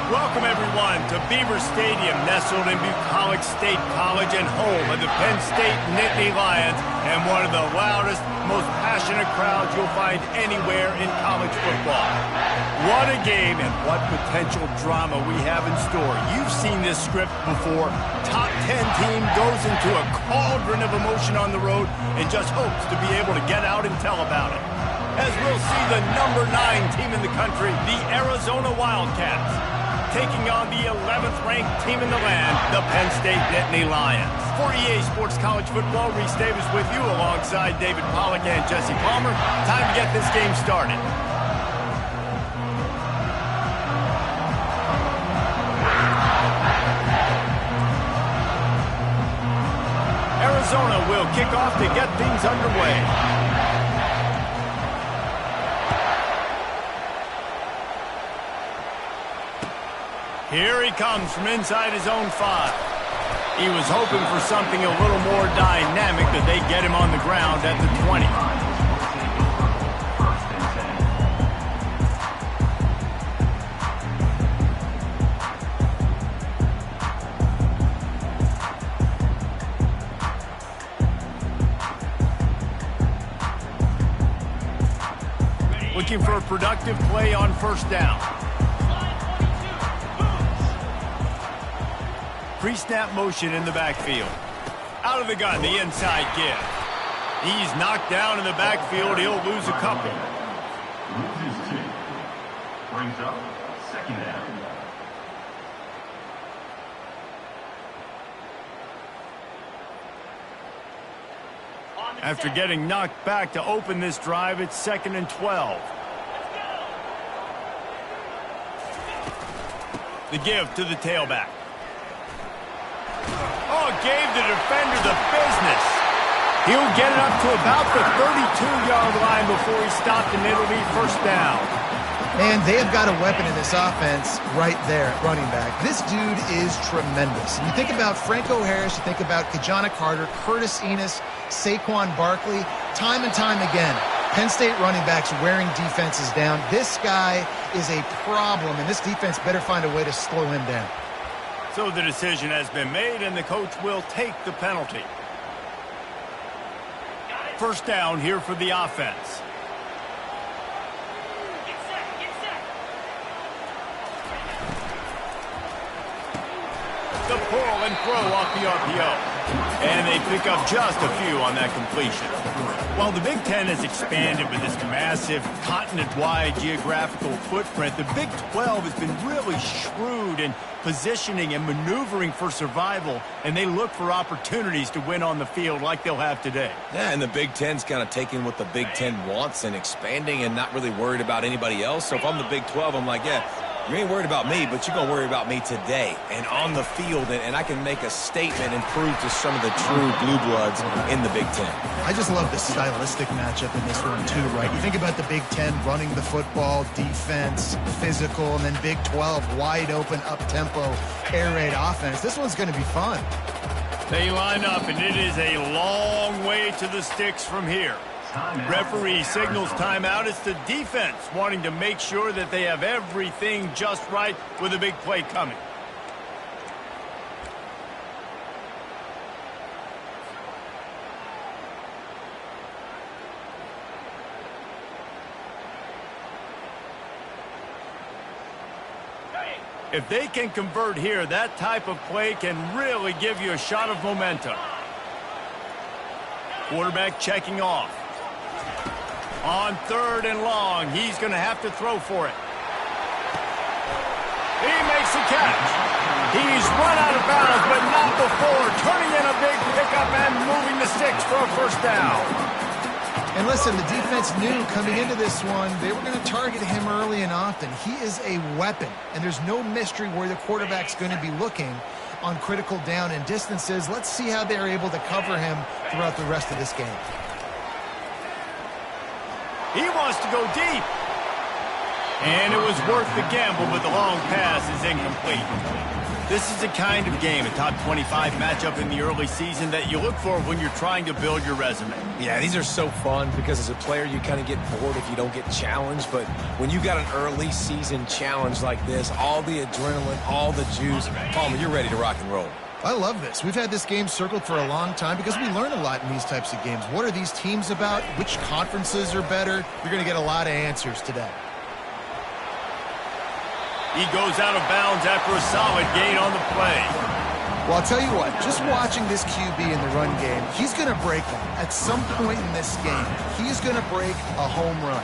Welcome, everyone, to Beaver Stadium, nestled in Bucolic State College and home of the Penn State Nittany Lions, and one of the loudest, most passionate crowds you'll find anywhere in college football. What a game and what potential drama we have in store. You've seen this script before. Top 10 team goes into a cauldron of emotion on the road and just hopes to be able to get out and tell about it. As we'll see the number 9 team in the country, the Arizona Wildcats, taking on the 11th-ranked team in the land, the Penn State Nittany Lions. For EA Sports College Football, Reese Davis with you alongside David Pollack and Jesse Palmer. Time to get this game started. Arizona will kick off to get things underway. Here he comes from inside his own 5. He was hoping for something a little more dynamic, that they get him on the ground at the 20. Looking for a productive play on first down. Pre-snap motion in the backfield. Out of the gun, the inside give. He's knocked down in the backfield. He'll lose a couple. Loses 2. Brings up second down. After getting knocked back to open this drive, it's 2nd and 12. The give to the tailback. Oh, gave the defender the business. He'll get it up to about the 32-yard line before he stopped, and it'll be first down. And they have got a weapon in this offense right there at running back. This dude is tremendous. And you think about Franco Harris, you think about Kajana Carter, Curtis Enos, Saquon Barkley, time and time again, Penn State running backs wearing defenses down. This guy is a problem, and this defense better find a way to slow him down. So the decision has been made, and the coach will take the penalty. First down here for the offense. The pull and throw off the RPO. And they pick up just a few on that completion. While the Big Ten has expanded with this massive continent-wide geographical footprint, the Big 12 has been really shrewd in positioning and maneuvering for survival, and they look for opportunities to win on the field like they'll have today. Yeah, and the Big Ten's kind of taking what the Big Ten wants and expanding and not really worried about anybody else. So if I'm the Big 12, I'm like, yeah, you ain't worried about me, but you're going to worry about me today and on the field, and I can make a statement and prove to some of the true blue bloods in the Big Ten. I just love the stylistic matchup in this one too, right? You think about the Big Ten running the football, defense, physical, and then Big 12 wide open, up-tempo, air raid offense. This one's going to be fun. They line up, and it is a long way to the sticks from here. Referee signals timeout. It's the defense wanting to make sure that they have everything just right with a big play coming. If they can convert here, that type of play can really give you a shot of momentum. Quarterback checking off. On 3rd and long, he's going to have to throw for it. He makes the catch. He's run out of bounds, but not before turning in a big pickup and moving the sticks for a first down. And listen, the defense knew coming into this one, they were going to target him early and often. He is a weapon, and there's no mystery where the quarterback's going to be looking on critical down and distances. Let's see how they're able to cover him throughout the rest of this game. He wants to go deep. And it was worth the gamble, but the long pass is incomplete. This is the kind of game, a top 25 matchup in the early season, that you look for when you're trying to build your resume. Yeah, these are so fun because as a player, you kind of get bored if you don't get challenged. But when you got an early season challenge like this, all the adrenaline, all the juice, Palmer, you're ready to rock and roll. I love this. We've had this game circled for a long time because we learn a lot in these types of games. What are these teams about? Which conferences are better? You're going to get a lot of answers today. He goes out of bounds after a solid gain on the play. Well, I'll tell you what, just watching this QB in the run game, he's going to break one. At some point in this game, he's going to break a home run.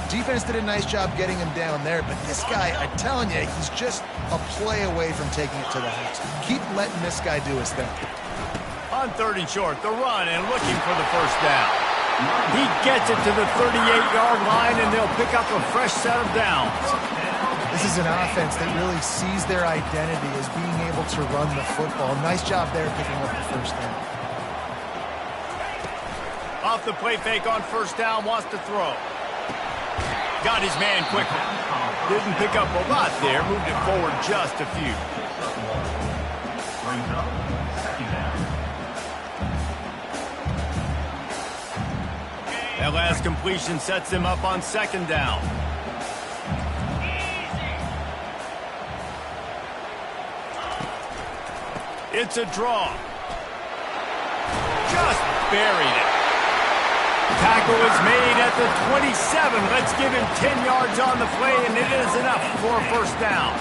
Defense did a nice job getting him down there, but this guy, I'm telling you, he's just a play away from taking it to the house. Keep letting this guy do his thing. On 3rd and short, the run and looking for the first down. He gets it to the 38-yard line, and they'll pick up a fresh set of downs. This is an offense that really sees their identity as being able to run the football. Nice job there picking up the first down. Off the play fake on first down, wants to throw. Got his man quickly. Didn't pick up a lot there, moved it forward just a few. Brings up second down. That last completion sets him up on 2nd down. It's a draw. Just buried it. Tackle is made at the 27. Let's give him 10 yards on the play, and it is enough for a first down.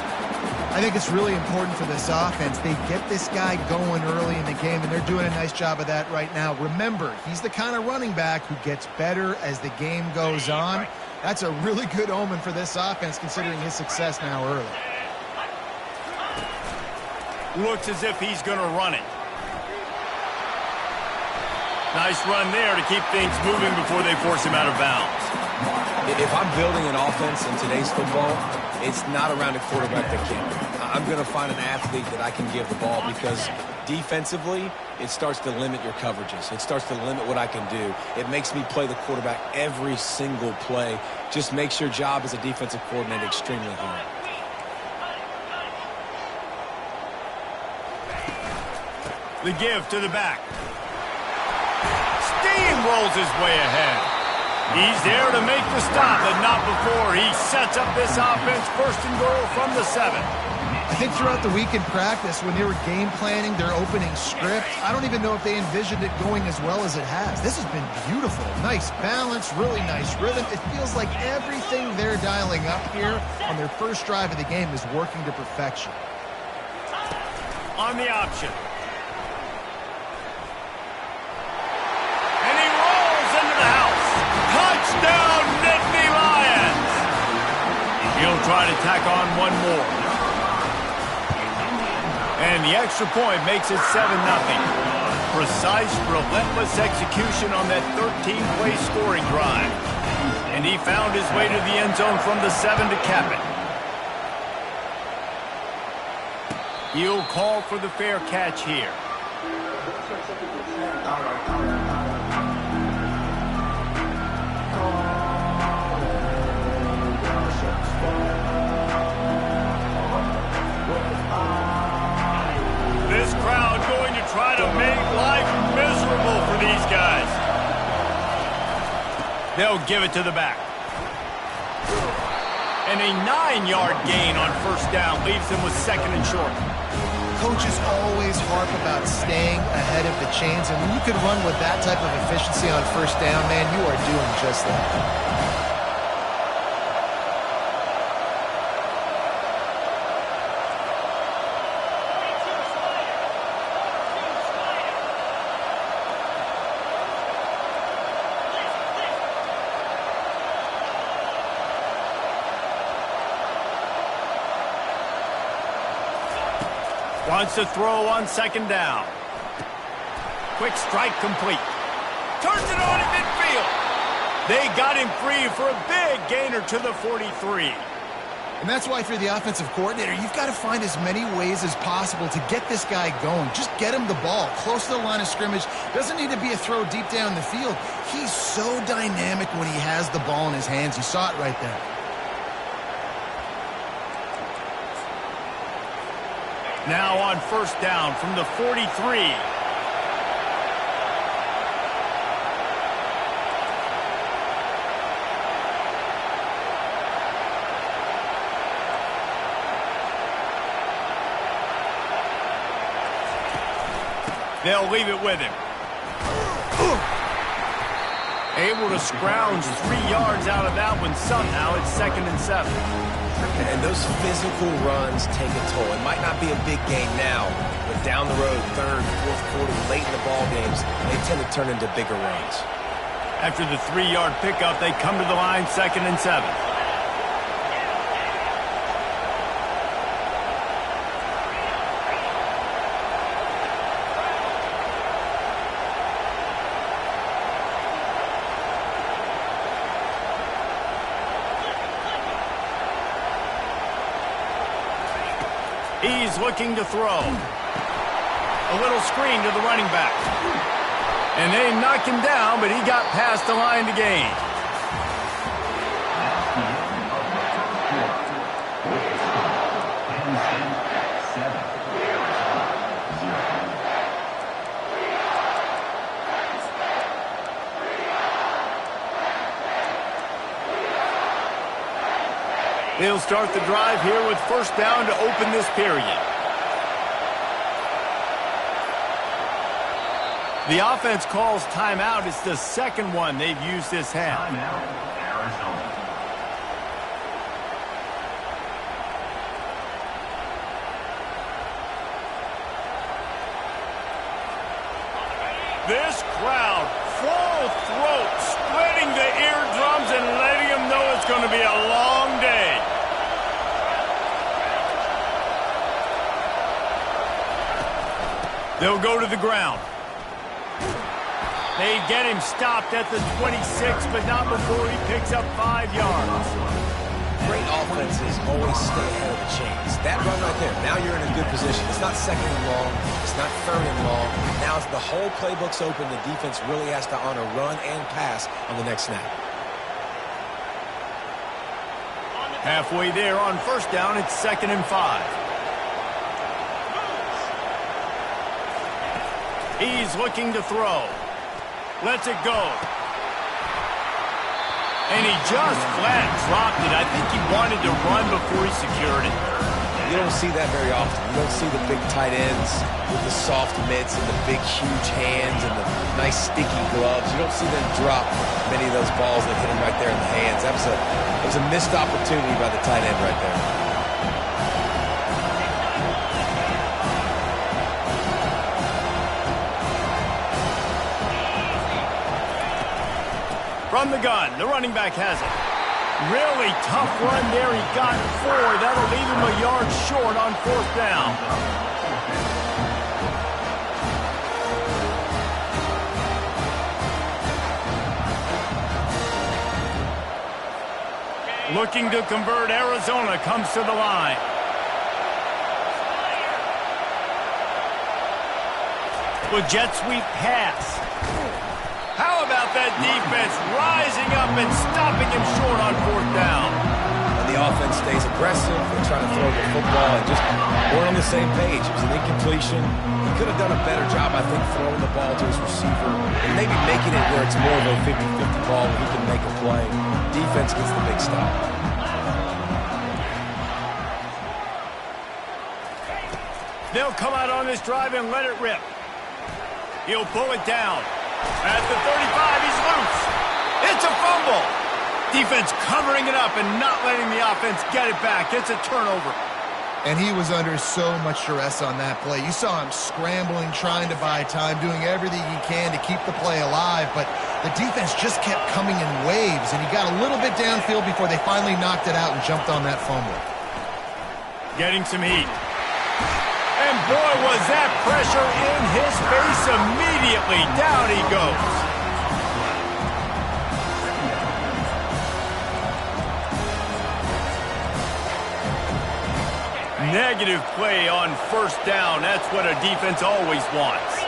I think it's really important for this offense. They get this guy going early in the game, and they're doing a nice job of that right now. Remember, he's the kind of running back who gets better as the game goes on. That's a really good omen for this offense, considering his success now early. Looks as if he's going to run it. Nice run there to keep things moving before they force him out of bounds. If I'm building an offense in today's football, it's not around a quarterback that can. I'm going to find an athlete that I can give the ball, because defensively, it starts to limit your coverages. It starts to limit what I can do. It makes me play the quarterback every single play. Just makes your job as a defensive coordinator extremely hard. The give to the back. Steamrolls his way ahead. He's there to make the stop, but not before he sets up this offense first and goal from the 7. I think throughout the week in practice, when they were game planning their opening script, I don't even know if they envisioned it going as well as it has. This has been beautiful. Nice balance, really nice rhythm. It feels like everything they're dialing up here on their first drive of the game is working to perfection. On the option. And he rolls into the house. Touchdown, Nittany Lions! He'll try to tack on one more. And the extra point makes it 7-0. Precise, relentless execution on that 13-play scoring drive. And he found his way to the end zone from the 7 to cap it. He'll call for the fair catch here. This crowd going to try to make life miserable for these guys. They'll give it to the back. And a 9-yard gain on first down leaves them with second and short. Coaches always harp about staying ahead of the chains, and when you can run with that type of efficiency on first down, man, you are doing just that. Wants to throw on second down. Quick strike complete. Turns it on at midfield. They got him free for a big gainer to the 43. And that's why, if you're the offensive coordinator, you've got to find as many ways as possible to get this guy going. Just get him the ball close to the line of scrimmage. Doesn't need to be a throw deep down the field. He's so dynamic when he has the ball in his hands. You saw it right there. Now on first down from the 43. They'll leave it with him. Able to scrounge 3 yards out of that one somehow. It's 2nd and 7. And those physical runs take a toll. It might not be a big game now, but down the road, third, fourth quarter, late in the ball games, they tend to turn into bigger runs. After the 3-yard pickup, they come to the line 2nd and 7. He's looking to throw. A little screen to the running back. And they knocked him down, but he got past the line to gain. They'll start the drive here with first down to open this period. The offense calls timeout. It's the second one they've used this half. Timeout, Arizona. This crowd, full throat, splitting the eardrums and letting them know it's going to be a long day. They'll go to the ground. They get him stopped at the 26, but not before he picks up 5 yards. Great offenses always stay ahead of the chains. That run right there, now you're in a good position. It's not second and long. It's not third and long. Now the whole playbook's open. The defense really has to honor run and pass on the next snap. Halfway there on first down, it's 2nd and 5. He's looking to throw. Lets it go. And he just flat dropped it. I think he wanted to run before he secured it. You don't see that very often. You don't see the big tight ends with the soft mitts and the big, huge hands and the nice, sticky gloves. You don't see them drop many of those balls that hit him right there in the hands. That was a missed opportunity by the tight end right there. From the gun, the running back has it. Really tough run there. He got 4. That'll leave him a yard short on 4th down. Looking to convert, Arizona comes to the line. With jet sweep pass. How about that defense rising up and stopping him short on 4th down? And the offense stays aggressive. They're trying to throw the football and just we're on the same page. It was an incompletion. He could have done a better job, I think, throwing the ball to his receiver and maybe making it where it's more of a 50-50 ball where he can make a play. Defense gets the big stop. They'll come out on this drive and let it rip. He'll pull it down. At the 35, he's loose. It's a fumble. Defense covering it up and not letting the offense get it back. It's a turnover. And he was under so much duress on that play. You saw him scrambling, trying to buy time, doing everything he can to keep the play alive, but the defense just kept coming in waves, and he got a little bit downfield before they finally knocked it out and jumped on that fumble. Getting some heat. And boy, was that pressure in his face immediately. Down he goes. Negative play on 1st down. That's what a defense always wants.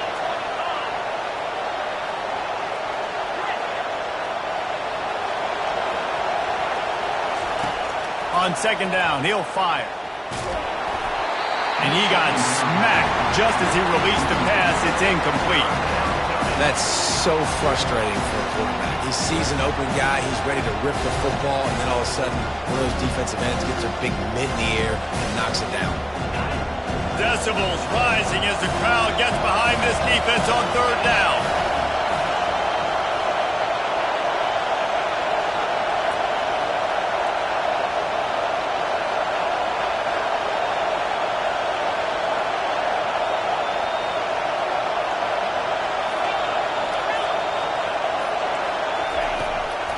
On 2nd down, he'll fire. And he got smacked just as he released the pass. It's incomplete. That's so frustrating for a quarterback. He sees an open guy, he's ready to rip the football, and then all of a sudden, one of those defensive ends gets their big mitt in the air and knocks it down. Decibels rising as the crowd gets behind this defense on 3rd down.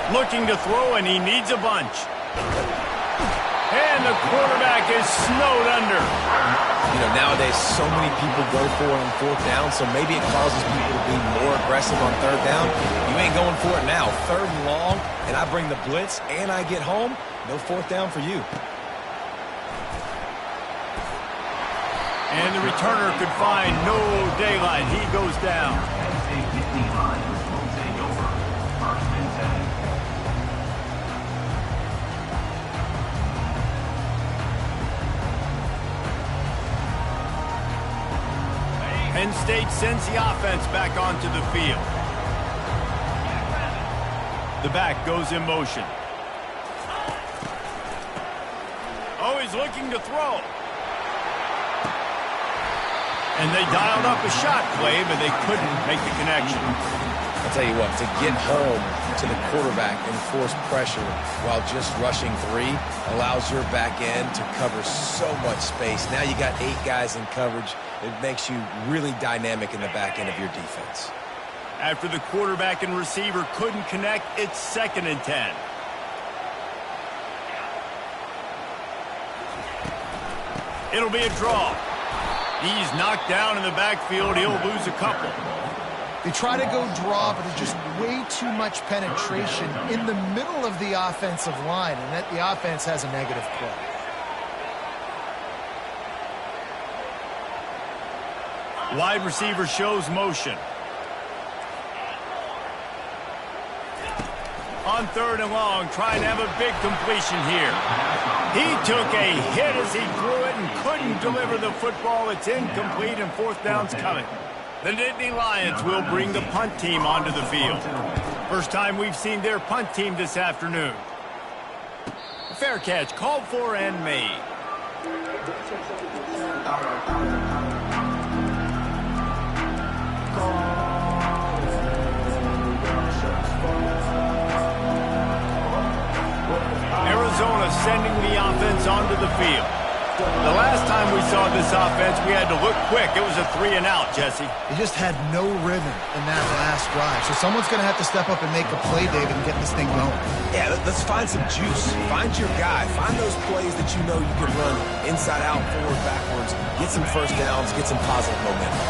Looking to throw, and he needs a bunch. And the quarterback is snowed under. You know, nowadays, so many people go for it on 4th down, so maybe it causes people to be more aggressive on 3rd down. You ain't going for it now. 3rd and long, and I bring the blitz, and I get home. No 4th down for you. And the returner could find no daylight. He goes down. Penn State sends the offense back onto the field. The back goes in motion. Oh, he's looking to throw. And they dialed up a shot play, but they couldn't make the connection. I'll tell you what, to get home to the quarterback and force pressure while just rushing three allows your back end to cover so much space. Now you got 8 guys in coverage. It makes you really dynamic in the back end of your defense. After the quarterback and receiver couldn't connect, it's 2nd and 10. It'll be a draw. He's knocked down in the backfield. He'll lose a couple. They try to go draw, but there's just way too much penetration in the middle of the offensive line, and that the offense has a negative play. Wide receiver shows motion. On 3rd and long, trying to have a big completion here. He took a hit as he threw it and couldn't deliver the football. It's incomplete and 4th down's coming. The Nittany Lions will bring the punt team onto the field. First time we've seen their punt team this afternoon. Fair catch called for and made. Arizona sending the offense onto the field. The last time we saw this offense, we had to look quick. It was a 3 and out, Jesse. They just had no rhythm in that last drive. So someone's going to have to step up and make a play, David, and get this thing going. Yeah, let's find some juice. Find your guy. Find those plays that you know you can run inside out, forward, backwards. Get some first downs. Get some positive momentum.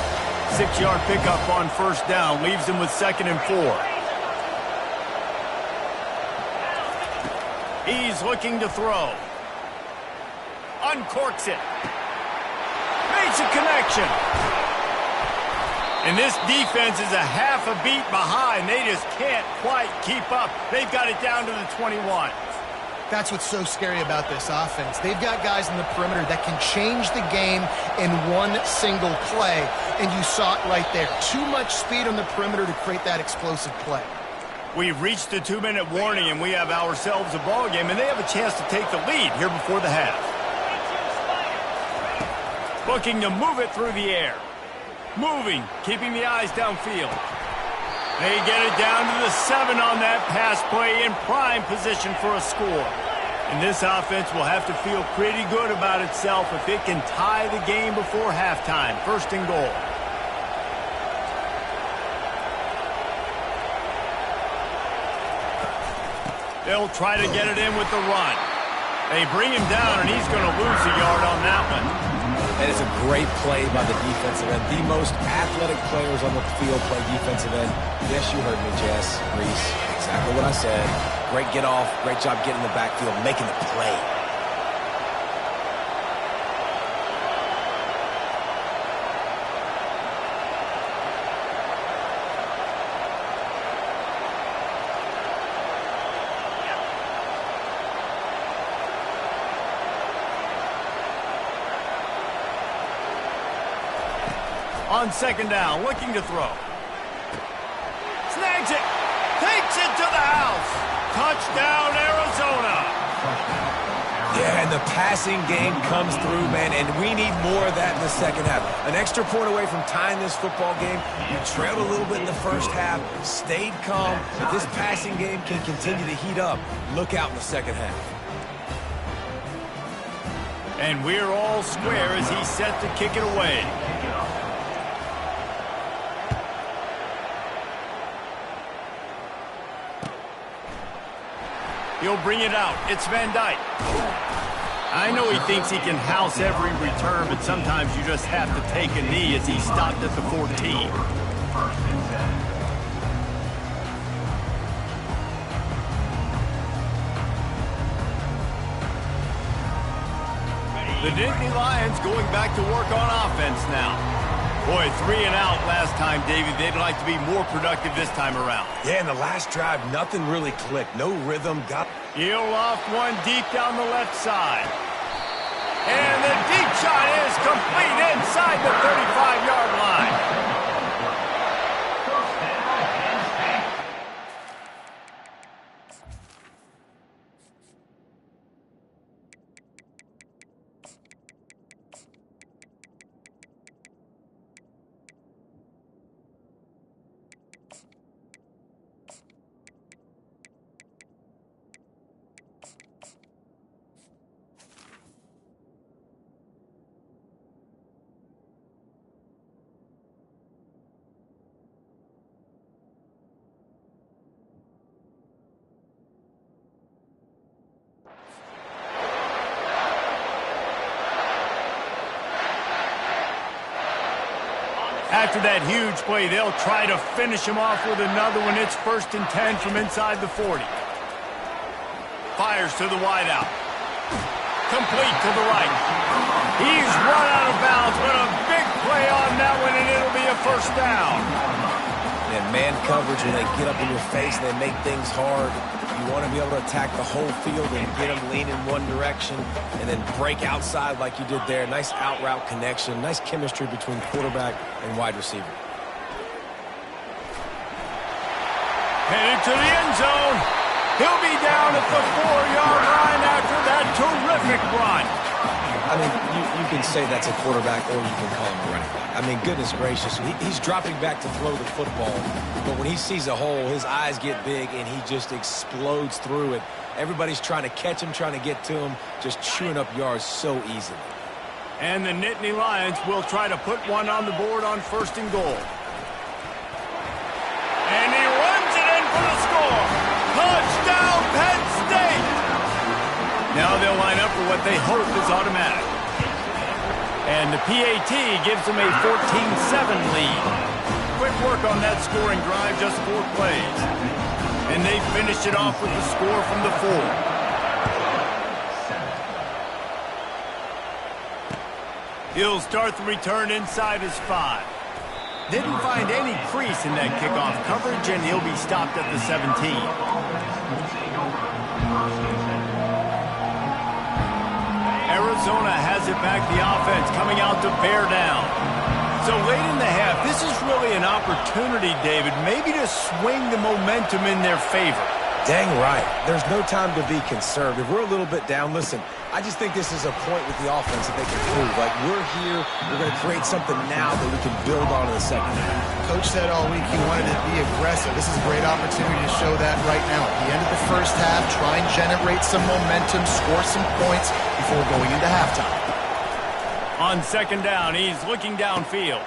6-yard pickup on 1st down. Leaves him with 2nd and 4. He's looking to throw. Uncorks it. Makes a connection. And this defense is a half a beat behind. They just can't quite keep up. They've got it down to the 21. That's what's so scary about this offense. They've got guys in the perimeter that can change the game in one single play, and you saw it right there. Too much speed on the perimeter to create that explosive play. We've reached the 2-minute warning, and we have ourselves a ball game, and they have a chance to take the lead here before the half. Looking to move it through the air. Moving, keeping the eyes downfield. They get it down to the 7 on that pass play in prime position for a score. And this offense will have to feel pretty good about itself if it can tie the game before halftime. 1st and goal. They'll try to get it in with the run. They bring him down, and he's going to lose a yard on that one. That is a great play by the defensive end. The most athletic players on the field play defensive end. Yes, you heard me, Jess, Reese. Exactly what I said. Great get off. Great job getting in the backfield, making the play. On 2nd down, looking to throw. Snags it. Takes it to the house. Touchdown, Arizona. Yeah, and the passing game comes through, man, and we need more of that in the 2nd half. An extra point away from tying this football game. You trailed a little bit in the 1st half, stayed calm. If this passing game can continue to heat up, look out in the 2nd half. And we're all square as he's set to kick it away. He'll bring it out. It's Van Dyke. I know he thinks he can house every return, but sometimes you just have to take a knee as he stopped at the 14. The Nittany Lions going back to work on offense now. Boy, 3 and out last time, Davey. They'd like to be more productive this time around. Yeah, in the last drive, nothing really clicked. No rhythm. He'll loft one deep down the left side. And the deep shot is complete inside the 35-yard line. After that huge play, they'll try to finish him off with another one. It's 1st and 10 from inside the 40. Fires to the wideout. Complete to the right. He's run out of bounds, but a big play on that one, and it'll be a 1st down. And man coverage, when they get up in your face and they make things hard, you want to be able to attack the whole field and get them lean in one direction and then break outside like you did there. Nice out route connection, nice chemistry between quarterback and wide receiver. Headed to the end zone. He'll be down at the 4-yard line after that terrific run. I mean, you can say that's a quarterback or you can call him a running back. I mean, goodness gracious, he's dropping back to throw the football, but when he sees a hole, his eyes get big and he just explodes through it. Everybody's trying to catch him, trying to get to him, just chewing up yards so easily. And the Nittany Lions will try to put one on the board on 1st and goal. And he runs it in for the score. Touchdown, Penn State! Now they'll line up for what they hope is automatic. And the PAT gives them a 14-7 lead. Quick work on that scoring drive, just 4 plays. And they finished it off with the score from the 4. He'll start the return inside his 5. Didn't find any crease in that kickoff coverage, and he'll be stopped at the 17. Arizona has it back, the offense coming out to bear down. So late in the half, this is really an opportunity, David, maybe to swing the momentum in their favor. Dang right. There's no time to be conservative. We're a little bit down. Listen, I just think this is a point with the offense that they can prove. Like, we're here, we're going to create something now that we can build on in the second half. Coach said all week he wanted to be aggressive. This is a great opportunity to show that right now. At the end of the first half, try and generate some momentum, score some points before going into halftime. On 2nd down, he's looking downfield.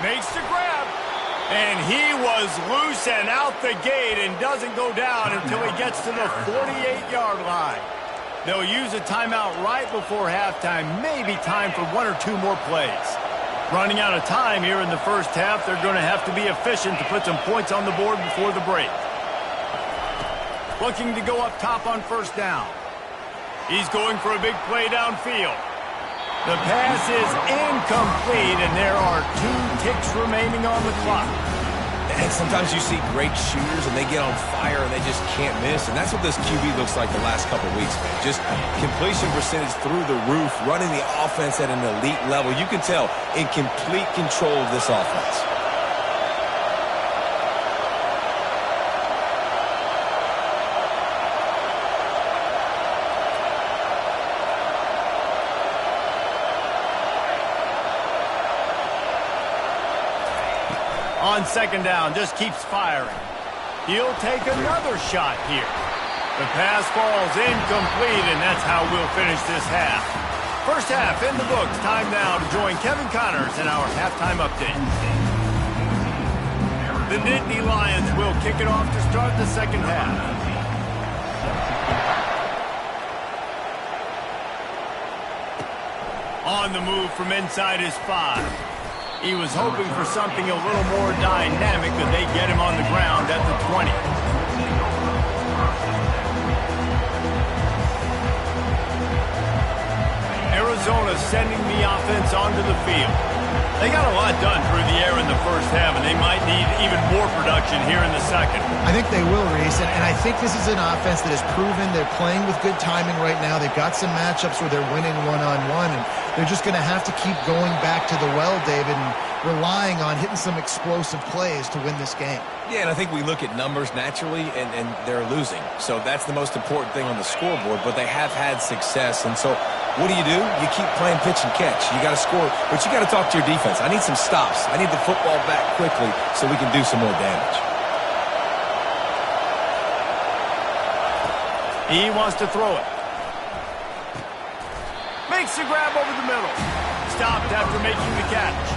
Makes the grab. And he was loose and out the gate and doesn't go down until he gets to the 48-yard line. They'll use a timeout right before halftime, maybe time for 1 or 2 more plays. Running out of time here in the first half, they're going to have to be efficient to put some points on the board before the break. Looking to go up top on 1st down. He's going for a big play downfield. The pass is incomplete, and there are 2 ticks remaining on the clock. And sometimes you see great shooters, and they get on fire, and they just can't miss. And that's what this QB looks like the last couple weeks, man. Just completion percentage through the roof, running the offense at an elite level. You can tell in complete control of this offense. On 2nd down, just keeps firing. He'll take another shot here. The pass falls incomplete, and that's how we'll finish this half. First half in the books. Time now to join Kevin Connors in our halftime update. The Nittany Lions will kick it off to start the second half. On the move from inside his 5. He was hoping for something a little more dynamic, but they get him on the ground at the 20. Arizona sending the offense onto the field. They got a lot done through the air in the first half, and they might need even more production here in the second. I think they will, Reese, and I think this is an offense that has proven they're playing with good timing right now. They've got some matchups where they're winning one-on-one, and they're just going to have to keep going back to the well, David, and relying on hitting some explosive plays to win this game. Yeah, and I think we look at numbers naturally, and they're losing. So that's the most important thing on the scoreboard, but they have had success. And so what do? You keep playing pitch and catch. You got to score, but you got to talk to your defense. I need some stops. I need the football back quickly so we can do some more damage. He wants to throw it. Makes the grab over the middle. Stopped after making the catch.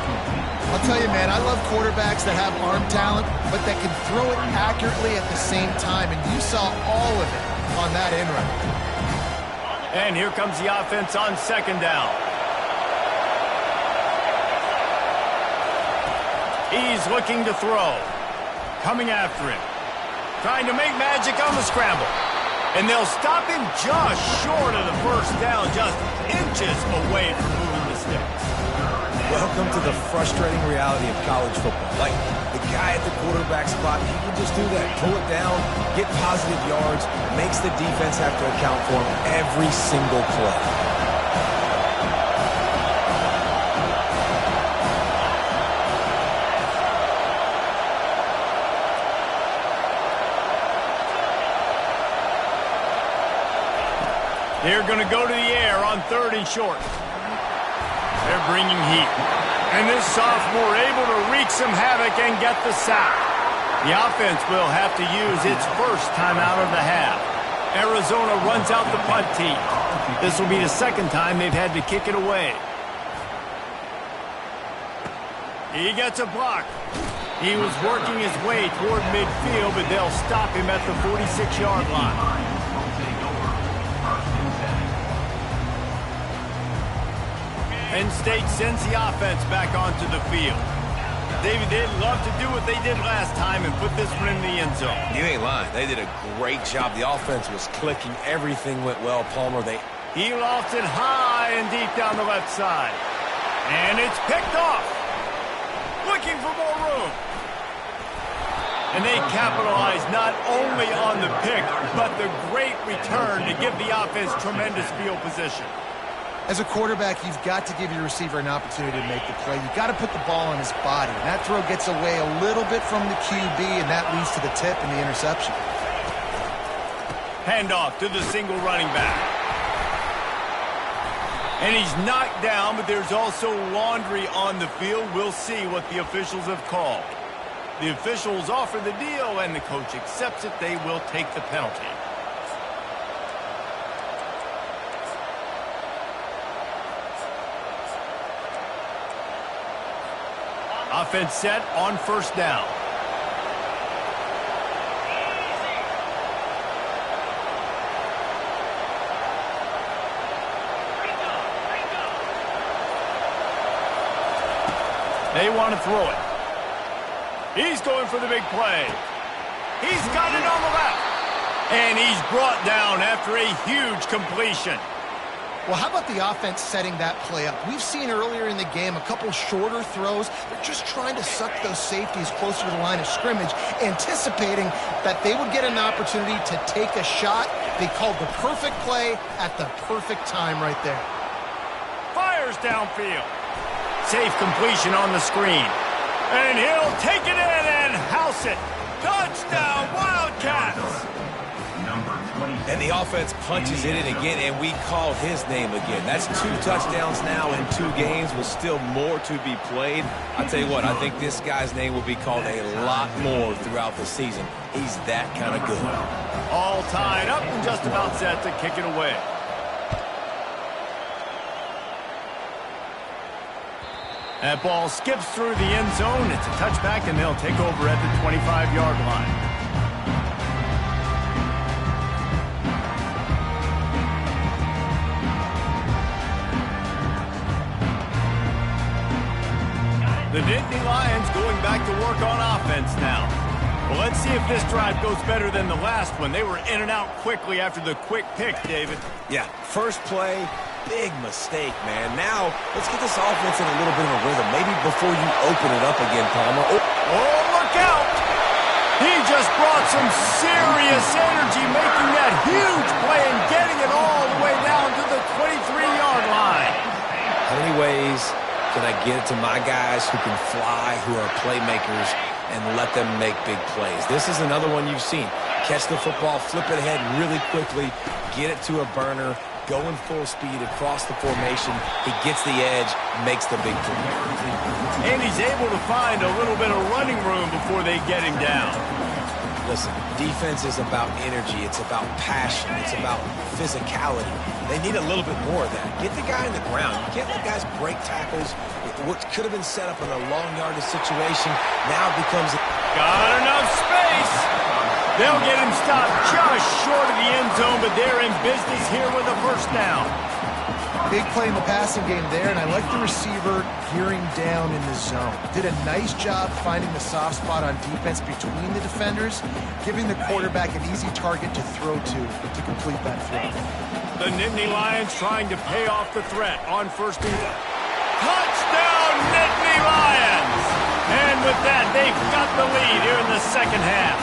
I'll tell you, man, I love quarterbacks that have arm talent, but that can throw it accurately at the same time, and you saw all of it on that in route. And here comes the offense on 2nd down. He's looking to throw. Coming after him. Trying to make magic on the scramble. And they'll stop him just short of the first down, just inches away from moving the sticks. Welcome to the frustrating reality of college football. Like, the guy at the quarterback spot, he can just do that. Pull it down, get positive yards, makes the defense have to account for him every single play. They're going to go to the air on 3rd and short. They're bringing heat. And this sophomore able to wreak some havoc and get the sack. The offense will have to use its first timeout of the half. Arizona runs out the punt team. This will be the second time they've had to kick it away. He gets a block. He was working his way toward midfield, but they'll stop him at the 46-yard line. Penn State sends the offense back onto the field. David, they'd love to do what they did last time and put this one in the end zone. You ain't lying. They did a great job. The offense was clicking. Everything went well. Palmer, He lofts it high and deep down the left side. And it's picked off. Looking for more room. And they capitalize not only on the pick, but the great return to give the offense tremendous field position. As a quarterback, you've got to give your receiver an opportunity to make the play. You've got to put the ball on his body. And that throw gets away a little bit from the QB, and that leads to the tip and the interception. Handoff to the single running back. And he's knocked down, but there's also laundry on the field. We'll see what the officials have called. The officials offer the deal, and the coach accepts it. They will take the penalty. Offense set on 1st down. They want to throw it. He's going for the big play. He's got it on the left. And he's brought down after a huge completion. Well, how about the offense setting that play up? We've seen earlier in the game a couple shorter throws. They're just trying to suck those safeties closer to the line of scrimmage, anticipating that they would get an opportunity to take a shot. They called the perfect play at the perfect time right there. Fires downfield. Safe completion on the screen. And he'll take it in and house it. Touchdown, Wildcats! And the offense punches it in again, and we call his name again. That's 2 touchdowns now in 2 games with still more to be played. I tell you what, I think this guy's name will be called a lot more throughout the season. He's that kind of good. All tied up and just about set to kick it away. That ball skips through the end zone. It's a touchback, and they'll take over at the 25-yard line. The Nittany Lions going back to work on offense now. Well, let's see if this drive goes better than the last one. They were in and out quickly after the quick pick, David. Yeah, first play, big mistake, man. Now, let's get this offense in a little bit of a rhythm. Maybe before you open it up again, Palmer. Oh, look out! He just brought some serious energy, making that huge play and getting it all the way down to the 23-yard line. How many ways can I get it to my guys who can fly, who are playmakers, and let them make big plays? This is another one you've seen. Catch the football, flip it ahead really quickly, get it to a burner, going full speed across the formation. He gets the edge, makes the big play. And he's able to find a little bit of running room before they get him down. Listen, defense is about energy. It's about passion. It's about physicality. They need a little bit more of that. Get the guy in the ground. You can't let guys break tackles. What could have been set up in a long yardage situation now becomes... Got enough space. They'll get him stopped just short of the end zone, but they're in business here with a first down. Big play in the passing game there, and I like the receiver gearing down in the zone. Did a nice job finding the soft spot on defense between the defenders, giving the quarterback an easy target to throw to complete that throw. The Nittany Lions trying to pay off the threat on first and goal. Touchdown, Nittany Lions! And with that, they've got the lead here in the second half.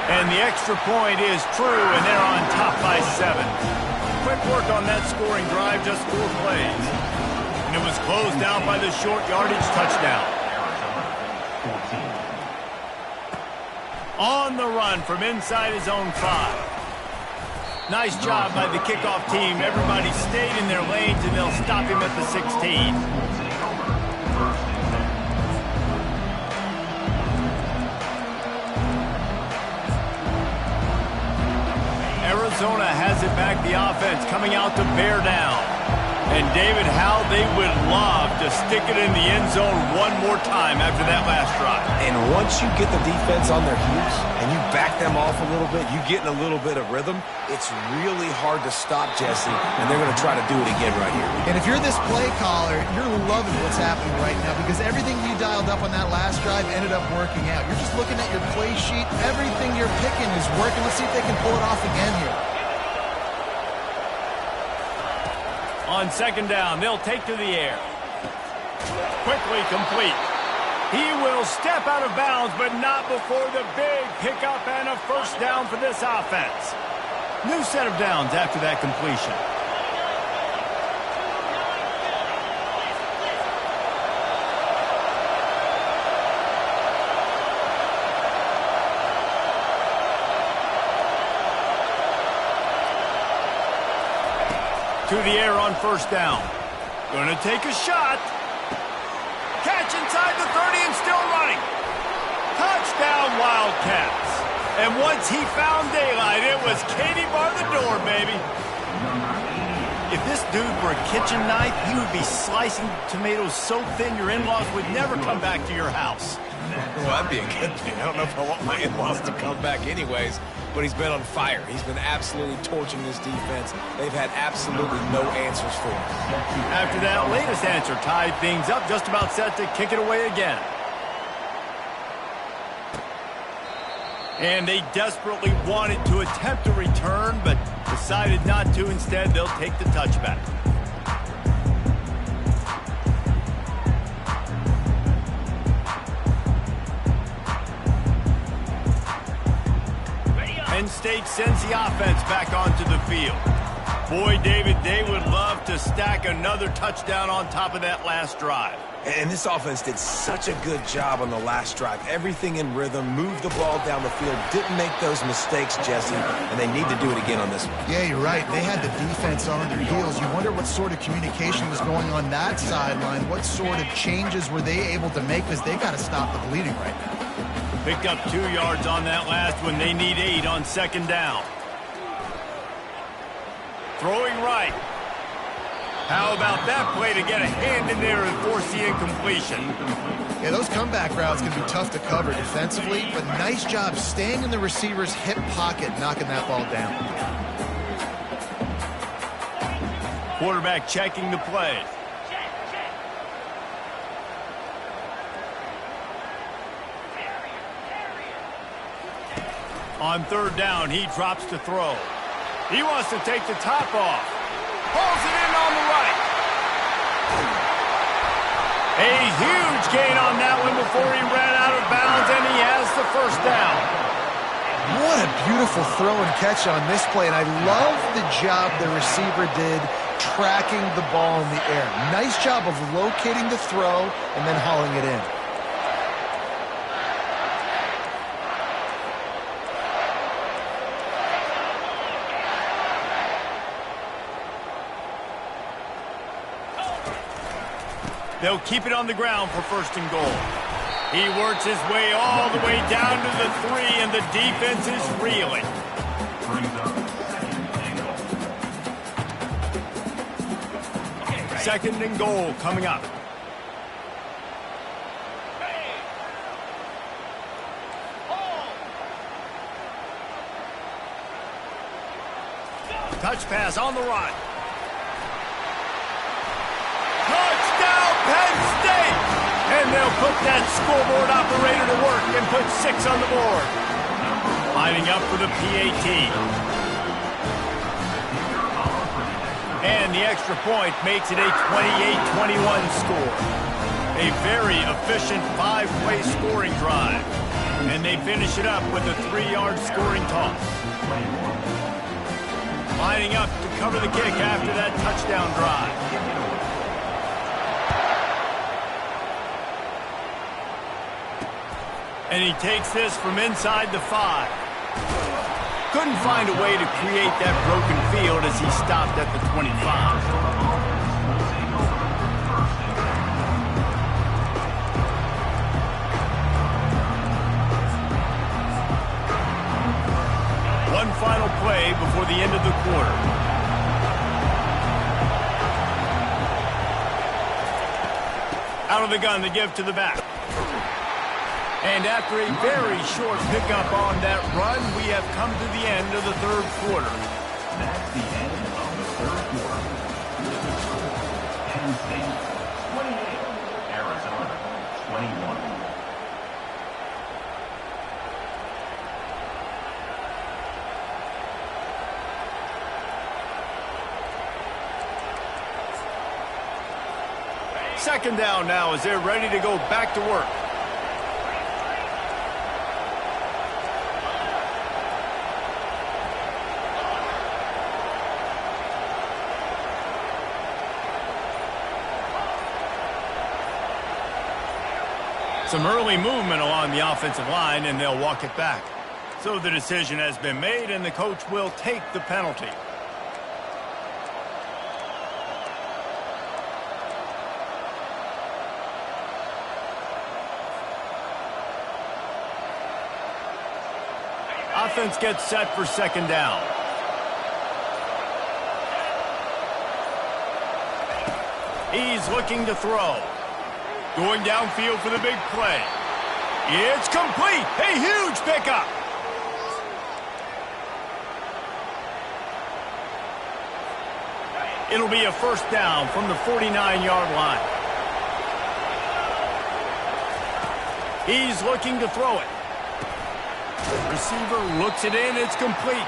And the extra point is true, and they're on top by 7. Quick work on that scoring drive, just 4 plays. And it was closed out by the short yardage touchdown. On the run from inside his own 5. Nice job by the kickoff team. Everybody stayed in their lanes, and they'll stop him at the 16. Arizona has it back, the offense coming out to bear down. And David, how they would love to stick it in the end zone one more time after that last drive. And once you get the defense on their heels and you back them off a little bit, you get in a little bit of rhythm, it's really hard to stop, Jesse, and they're going to try to do it again right here. And if you're this play caller, you're loving what's happening right now because everything you dialed up on that last drive ended up working out. You're just looking at your play sheet. Everything you're picking is working. Let's see if they can pull it off again here. On second down, they'll take to the air. Quickly complete. He will step out of bounds, but not before the big pickup and a first down for this offense. New set of downs after that completion. To the air on first down. Going to take a shot. Catch inside the 30 and still running. Touchdown, Wildcats. And once he found daylight, it was Katie bar the door, baby. If this dude were a kitchen knife, he would be slicing tomatoes so thin your in-laws would never come back to your house. Well, that'd be a good thing. I don't know if I want my in-laws to come back anyways, but he's been on fire. He's been absolutely torching this defense. They've had absolutely no answers for him. After that latest answer tied things up, just about set to kick it away again. And they desperately wanted to attempt a return, but decided not to. Instead, they'll take the touchback. Penn State sends the offense back onto the field. Boy, David, they would love to stack another touchdown on top of that last drive. And this offense did such a good job on the last drive. Everything in rhythm, moved the ball down the field, didn't make those mistakes, Jesse, and they need to do it again on this one. Yeah, you're right. They had the defense on their heels. You wonder what sort of communication was going on that sideline. What sort of changes were they able to make because they got to stop the bleeding right now. Picked up 2 yards on that last one. They need 8 on second down. Throwing right. How about that play to get a hand in there and force the incompletion? Yeah, those comeback routes can be tough to cover defensively, but nice job staying in the receiver's hip pocket, knocking that ball down. Quarterback checking the play. On third down, he drops to throw. He wants to take the top off. Pulls it in on the right. A huge gain on that one before he ran out of bounds, and he has the first down. What a beautiful throw and catch on this play, and I love the job the receiver did tracking the ball in the air. Nice job of locating the throw and then hauling it in. They'll keep it on the ground for first and goal. He works his way all the way down to the 3, and the defense is reeling. Second and goal coming up. Touch pass on the run. Touchdown, Penn State! And they'll put that scoreboard operator to work and put 6 on the board. Lining up for the PAT. And the extra point makes it a 28-21 score. A very efficient 5-play scoring drive. And they finish it up with a 3-yard scoring toss. Lining up to cover the kick after that touchdown drive. And he takes this from inside the 5. Couldn't find a way to create that broken field as he stopped at the 25. One final play before the end of the quarter. Out of the gun to give to the back. And after a very short pickup on that run, we have come to the end of the third quarter. That's the end of the third quarter. Penn State 28, Arizona 21. Second down now as they're ready to go back to work. Some early movement along the offensive line, and they'll walk it back. So the decision has been made, and the coach will take the penalty. Offense gets set for second down. He's looking to throw. Going downfield for the big play. It's complete. A huge pickup. It'll be a first down from the 49-yard line. He's looking to throw it. Receiver looks it in. It's complete.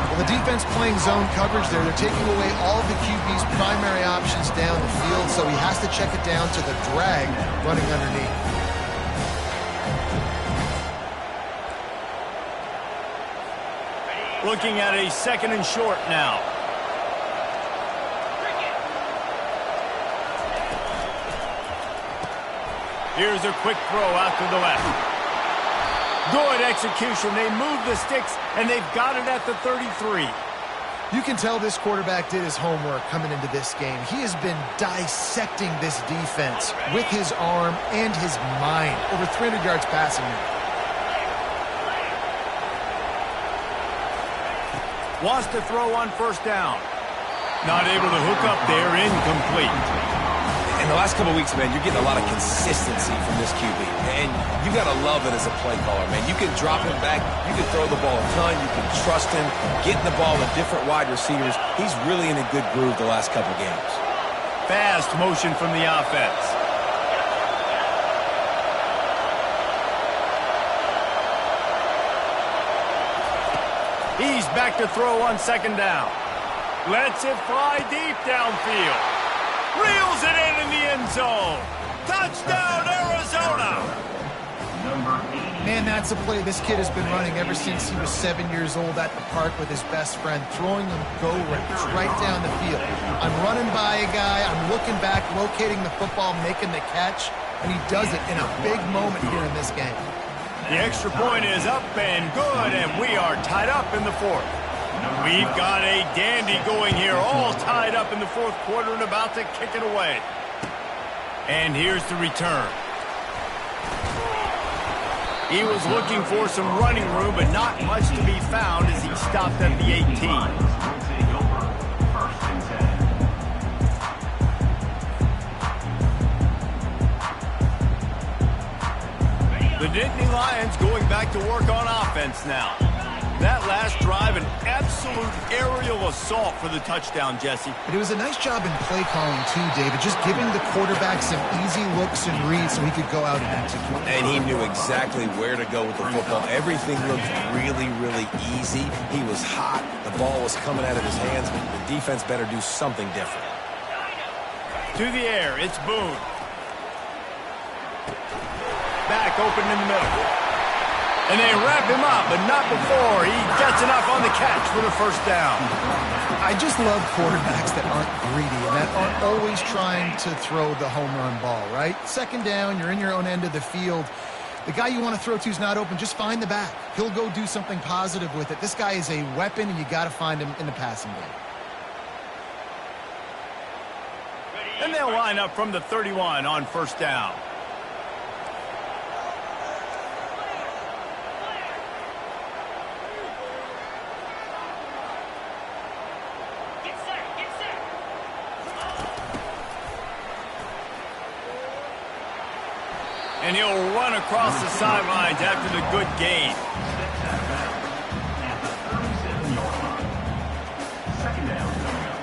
Well, the defense playing zone coverage there. They're taking away all of the QB's primary options down the field, so he has to check it down to the drag running underneath. Looking at a second and short now. Here's a quick throw out to the left. Good execution. They move the sticks, and they've got it at the 33. You can tell this quarterback did his homework coming into this game. He has been dissecting this defense with his arm and his mind. Over 300 yards passing now. Wants to throw on first down. Not able to hook up there. Incomplete. In the last couple of weeks, man, you're getting a lot of consistency from this QB. And you got to love it as a play caller, man. You can drop him back. You can throw the ball a ton. You can trust him. Getting the ball to different wide receivers. He's really in a good groove the last couple of games. Fast motion from the offense. He's back to throw on second down. Lets it fly deep downfield. Reels it in the end zone. Touchdown, Arizona. Man, that's a play this kid has been running ever since he was 7 years old at the park with his best friend, throwing them go routes right down the field. I'm running by a guy, I'm looking back, locating the football, making the catch, and he does it in a big moment here in this game. The extra point is up and good, and we are tied up in the fourth. We've got a dandy going here, all tied up in the fourth quarter and about to kick it away. And here's the return. He was looking for some running room, but not much to be found as he stopped at the 18. The Nittany Lions going back to work on offense now. That last drive, an absolute aerial assault for the touchdown, Jesse. But it was a nice job in play calling too, David, just giving the quarterback some easy looks and reads so he could go out and execute. And he knew exactly where to go with the football. Everything looked really, really easy. He was hot. The ball was coming out of his hands. The defense better do something different. To the air, it's Boone. Back open in the middle. And they wrap him up, but not before he gets enough on the catch for the first down. I just love quarterbacks that aren't greedy and that aren't always trying to throw the home run ball, right? Second down, you're in your own end of the field. The guy you want to throw to is not open. Just find the back. He'll go do something positive with it. This guy is a weapon, and you got to find him in the passing game. And they'll line up from the 31 on first down. And he'll run across the sidelines after the good gain. At the 37-yard line. Second down coming up.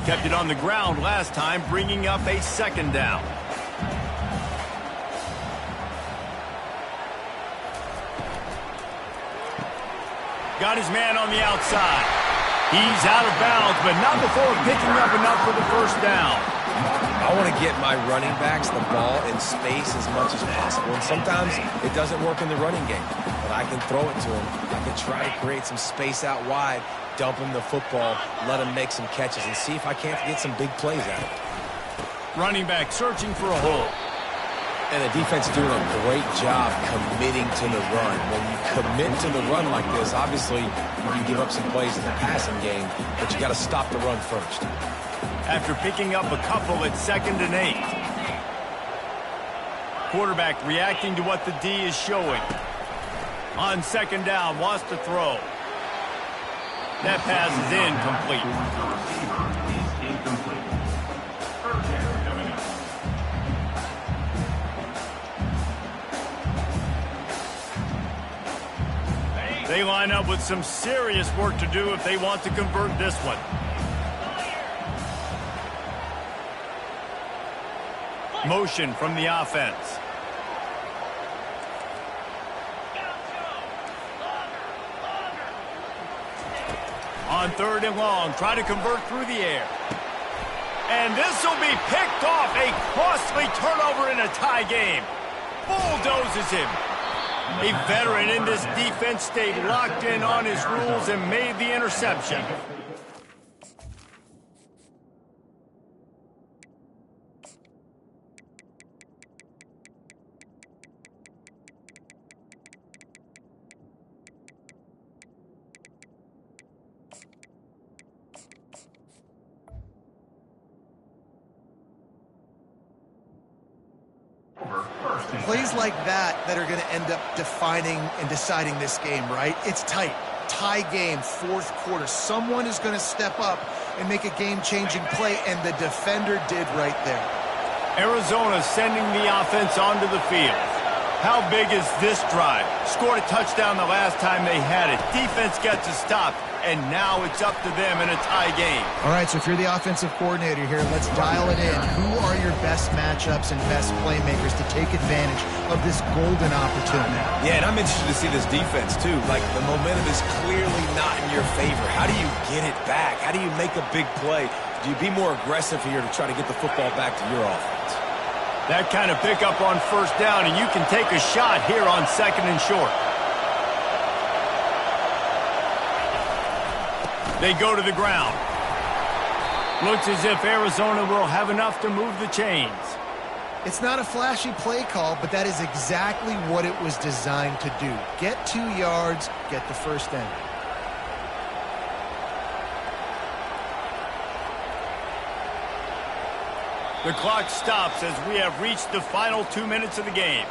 Kept it on the ground last time, bringing up a second down. Got his man on the outside. He's out of bounds, but not before picking up enough for the first down. I want to get my running backs the ball in space as much as possible. And sometimes it doesn't work in the running game, but I can throw it to him. I can try to create some space out wide, dump him the football, let him make some catches, and see if I can't get some big plays out of it. Running back searching for a hole. And the defense doing a great job committing to the run. When you commit to the run like this, obviously you can give up some plays in the passing game, but you got to stop the run first. After picking up a couple at 2nd and 8. Quarterback reacting to what the D is showing. On 2nd down, wants to throw. That pass is incomplete. The receiver is incomplete. Third down coming up. They line up with some serious work to do if they want to convert this one. Motion from the offense. On 3rd and long, try to convert through the air. And this will be picked off. A costly turnover in a tie game. Bulldozes him. A veteran in this defense stayed locked in on his rules and made the interception. Plays like that are going to end up defining and deciding this game, right? It's tight. Tie game, 4th quarter. Someone is going to step up and make a game-changing play, and the defender did right there. Arizona sending the offense onto the field. How big is this drive? Scored a touchdown the last time they had it. Defense gets a stop, and now it's up to them in a tie game. All right, so if you're the offensive coordinator here, let's dial it in. Who are your best matchups and best playmakers to take advantage of this golden opportunity? Yeah, and I'm interested to see this defense, too. Like, the momentum is clearly not in your favor. How do you get it back? How do you make a big play? Do you be more aggressive here to try to get the football back to your offense? That kind of pickup on first down, and you can take a shot here on 2nd and short. They go to the ground. Looks as if Arizona will have enough to move the chains. It's not a flashy play call, but that is exactly what it was designed to do. Get 2 yards, get the first down. The clock stops as we have reached the final 2 minutes of the game.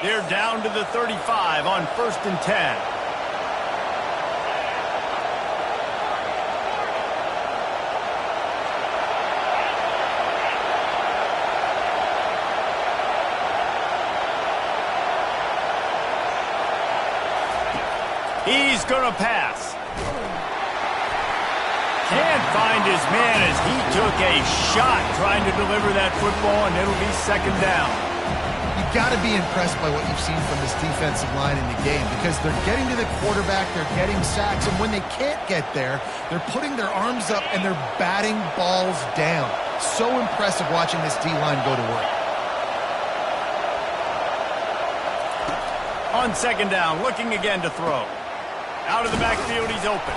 They're down to the 35 on 1st and 10. He's going to pass. Can't find his man as he took a shot trying to deliver that football, and it'll be second down. You've got to be impressed by what you've seen from this defensive line in the game because they're getting to the quarterback, they're getting sacks, and when they can't get there, they're putting their arms up and they're batting balls down. So impressive watching this D-line go to work. On second down, looking again to throw. Out of the backfield, he's open.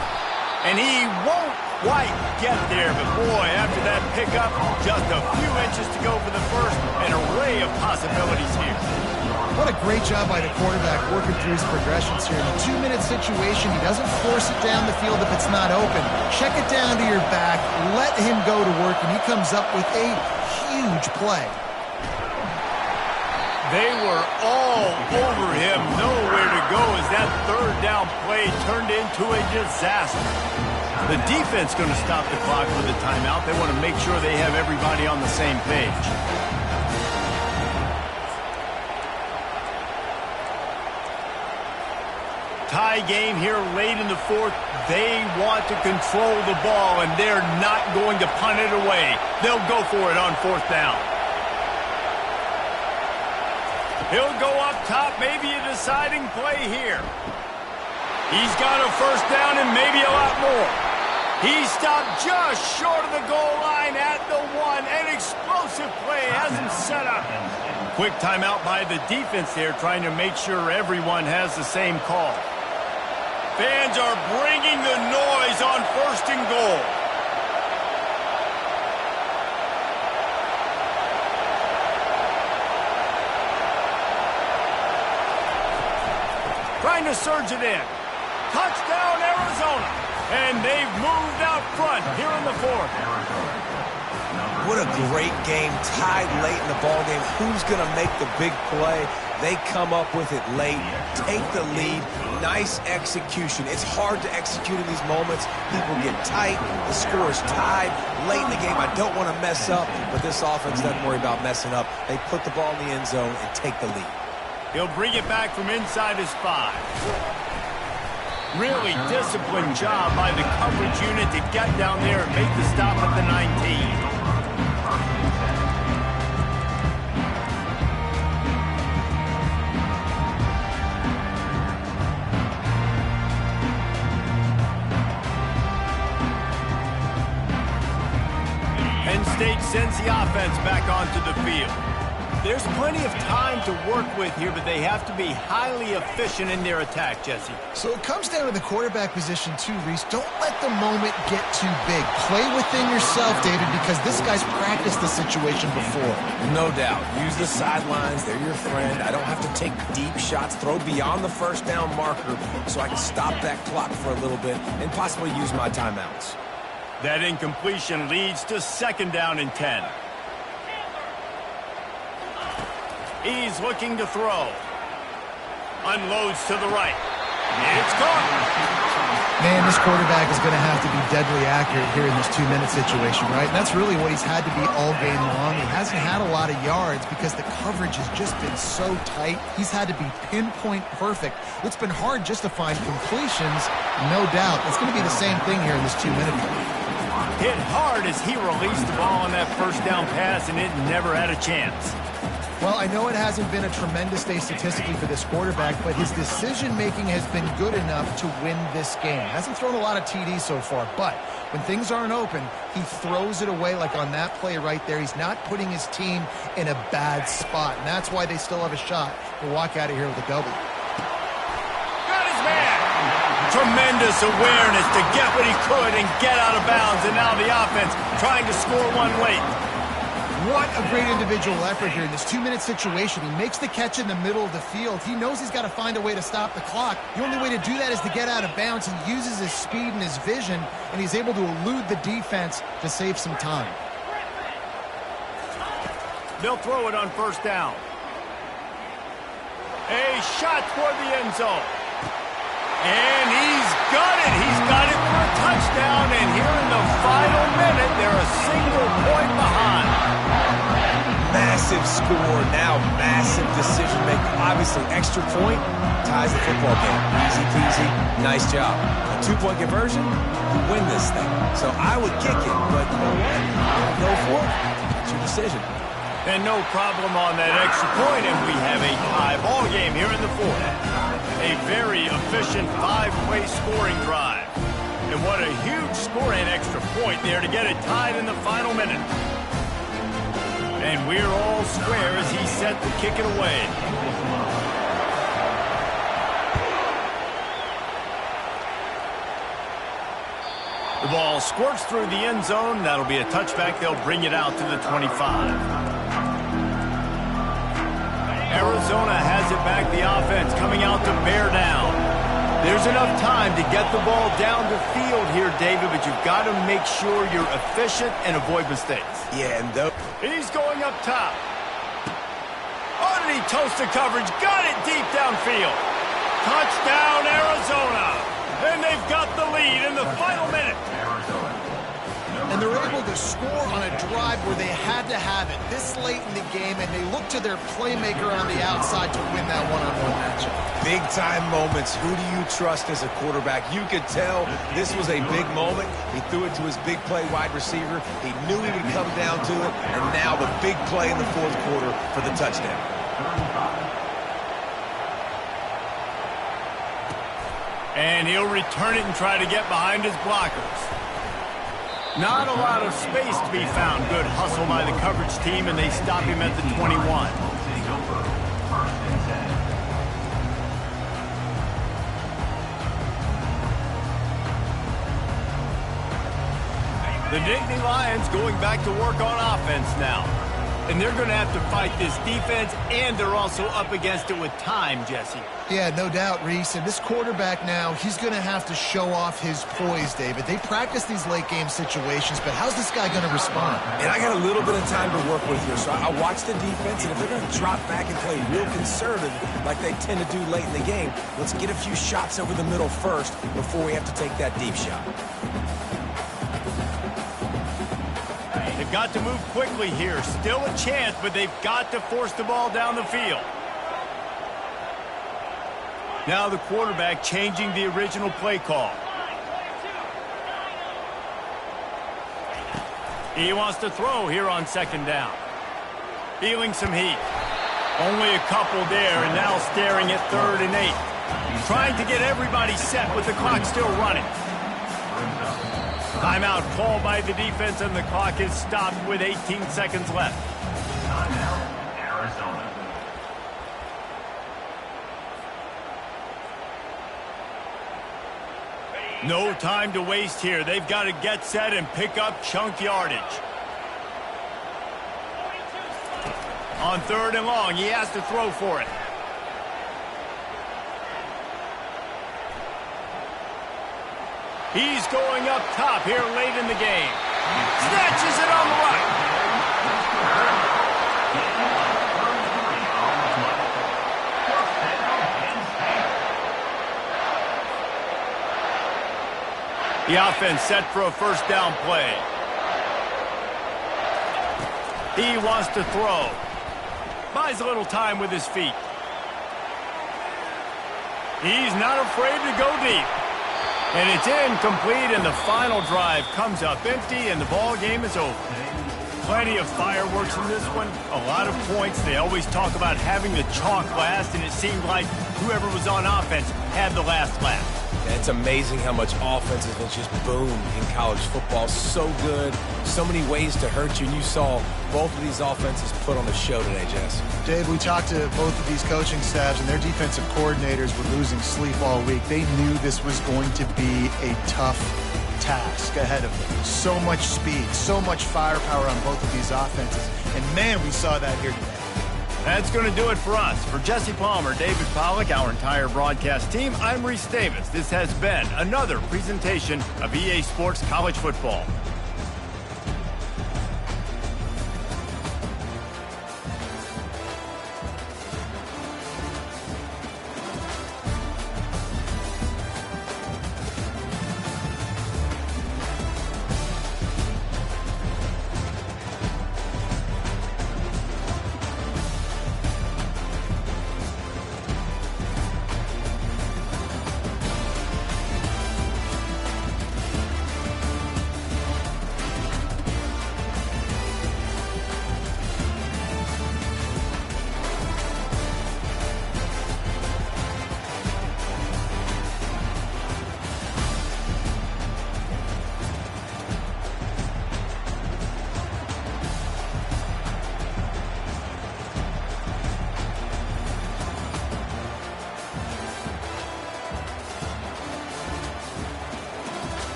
And he won't quite get there, but boy, after that pickup, just a few inches to go for the first. An array of possibilities here. What a great job by the quarterback working through his progressions here. In a 2-minute situation, he doesn't force it down the field if it's not open. Check it down to your back, let him go to work, and he comes up with a huge play. They were all over him, nowhere to go as that third down play turned into a disaster. The defense going to stop the clock with a timeout. They want to make sure they have everybody on the same page. Tie game here late in the fourth. They want to control the ball, and they're not going to punt it away. They'll go for it on fourth down. He'll go up top, maybe a deciding play here. He's got a first down and maybe a lot more. He stopped just short of the goal line at the 1. An explosive play has him set up. Quick timeout by the defense there, trying to make sure everyone has the same call. Fans are bringing the noise on first and goal. Trying to surge it in. Touchdown, Arizona. And they've moved out front here in the fourth. What a great game, tied late in the ballgame. Who's going to make the big play? They come up with it late, take the lead. Nice execution. It's hard to execute in these moments. People get tight. The score is tied late in the game. I don't want to mess up, but this offense doesn't worry about messing up. They put the ball in the end zone and take the lead. He'll bring it back from inside his 5. Really disciplined job by the coverage unit to get down there and make the stop at the 19. Penn State sends the offense back onto the field. There's plenty of time to work with here, but they have to be highly efficient in their attack, Jesse. So it comes down to the quarterback position too, Reese. Don't let the moment get too big. Play within yourself, David, because this guy's practiced the situation before. No doubt. Use the sidelines. They're your friend. I don't have to take deep shots. Throw beyond the first down marker so I can stop that clock for a little bit and possibly use my timeouts. That incompletion leads to second down and 10. He's looking to throw. Unloads to the right. It's caught. Man, this quarterback is going to have to be deadly accurate here in this 2-minute situation, right? And that's really what he's had to be all game long. He hasn't had a lot of yards because the coverage has just been so tight. He's had to be pinpoint perfect. It's been hard just to find completions, no doubt. It's going to be the same thing here in this 2-minute one. Hit hard as he released the ball on that first down pass, and it never had a chance. Well, I know it hasn't been a tremendous day statistically for this quarterback, but his decision-making has been good enough to win this game. Hasn't thrown a lot of TDs so far, but when things aren't open, he throws it away like on that play right there. He's not putting his team in a bad spot, and that's why they still have a shot to walk out of here with a W. Got his man. Tremendous awareness to get what he could and get out of bounds, and now the offense trying to score one late. What a great individual effort here in this 2-minute situation. He makes the catch in the middle of the field. He knows he's got to find a way to stop the clock. The only way to do that is to get out of bounds. He uses his speed and his vision, and he's able to elude the defense to save some time. They'll throw it on first down. A shot toward the end zone. And he's got it. He's got it for a touchdown. And here in the final minute, they're a single point behind. Massive massive score, now massive decision-making. Obviously, extra point ties the football game. Easy peasy, nice job. A 2-point conversion, you win this thing. So I would kick it, but you know what? Go for it. It's your decision. And no problem on that extra point, and we have a tie ball game here in the fourth. A very efficient 5-play scoring drive. And what a huge score and extra point there to get it tied in the final minute. And we're all square as he's set to kick it away. The ball squirts through the end zone. That'll be a touchback. They'll bring it out to the 25. Arizona has it back. The offense coming out to bear down. There's enough time to get the ball down the field here, David, but you've got to make sure you're efficient and avoid mistakes. Yeah, and he's going up top. Oh, did he toast the coverage? Got it deep downfield. Touchdown, Arizona. And they've got the lead in the final minute. And they're able to score on a drive where they had to have it this late in the game, and they look to their playmaker on the outside to win that one-on-one matchup. big-time moments. Who do you trust as a quarterback? You could tell this was a big moment. He threw it to his big play wide receiver. He knew he would come down to it, and now the big play in the fourth quarter for the touchdown. And he'll return it and try to get behind his blockers. Not a lot of space to be found. Good hustle by the coverage team, and they stop him at the 21. The Nittany Lions going back to work on offense now. And they're going to have to fight this defense, and they're also up against it with time, Jesse. Yeah, no doubt, Reese. And this quarterback now, he's going to have to show off his poise, David. They practice these late-game situations, but how's this guy going to respond? And I got a little bit of time to work with here, so I watch the defense, and if they're going to drop back and play real conservative like they tend to do late in the game, let's get a few shots over the middle first before we have to take that deep shot. They've got to move quickly here. Still a chance, but they've got to force the ball down the field. Now the quarterback changing the original play call. He wants to throw here on second down. Feeling some heat. Only a couple there, and now staring at 3rd and 8. Trying to get everybody set with the clock still running. Timeout called by the defense, and the clock is stopped with 18 seconds left. Timeout, Arizona. No time to waste here. They've got to get set and pick up chunk yardage. On 3rd and long, he has to throw for it. He's going up top here late in the game. Snatches it on the right. The offense set for a first down play. He wants to throw. Buys a little time with his feet. He's not afraid to go deep. And it's incomplete, and the final drive comes up empty, and the ball game is over. Plenty of fireworks in this one, a lot of points. They always talk about having the chalk last, and it seemed like whoever was on offense had the last laugh. Yeah, it's amazing how much offense has just boomed in college football. So good, so many ways to hurt you, and you saw both of these offenses put on a show today, Jess. Dave, we talked to both of these coaching staffs, and their defensive coordinators were losing sleep all week. They knew this was going to be a tough task ahead of them. So much speed, so much firepower on both of these offenses. And, man, we saw that here today. That's going to do it for us. For Jesse Palmer, David Pollack, our entire broadcast team, I'm Reese Davis. This has been another presentation of EA Sports College Football.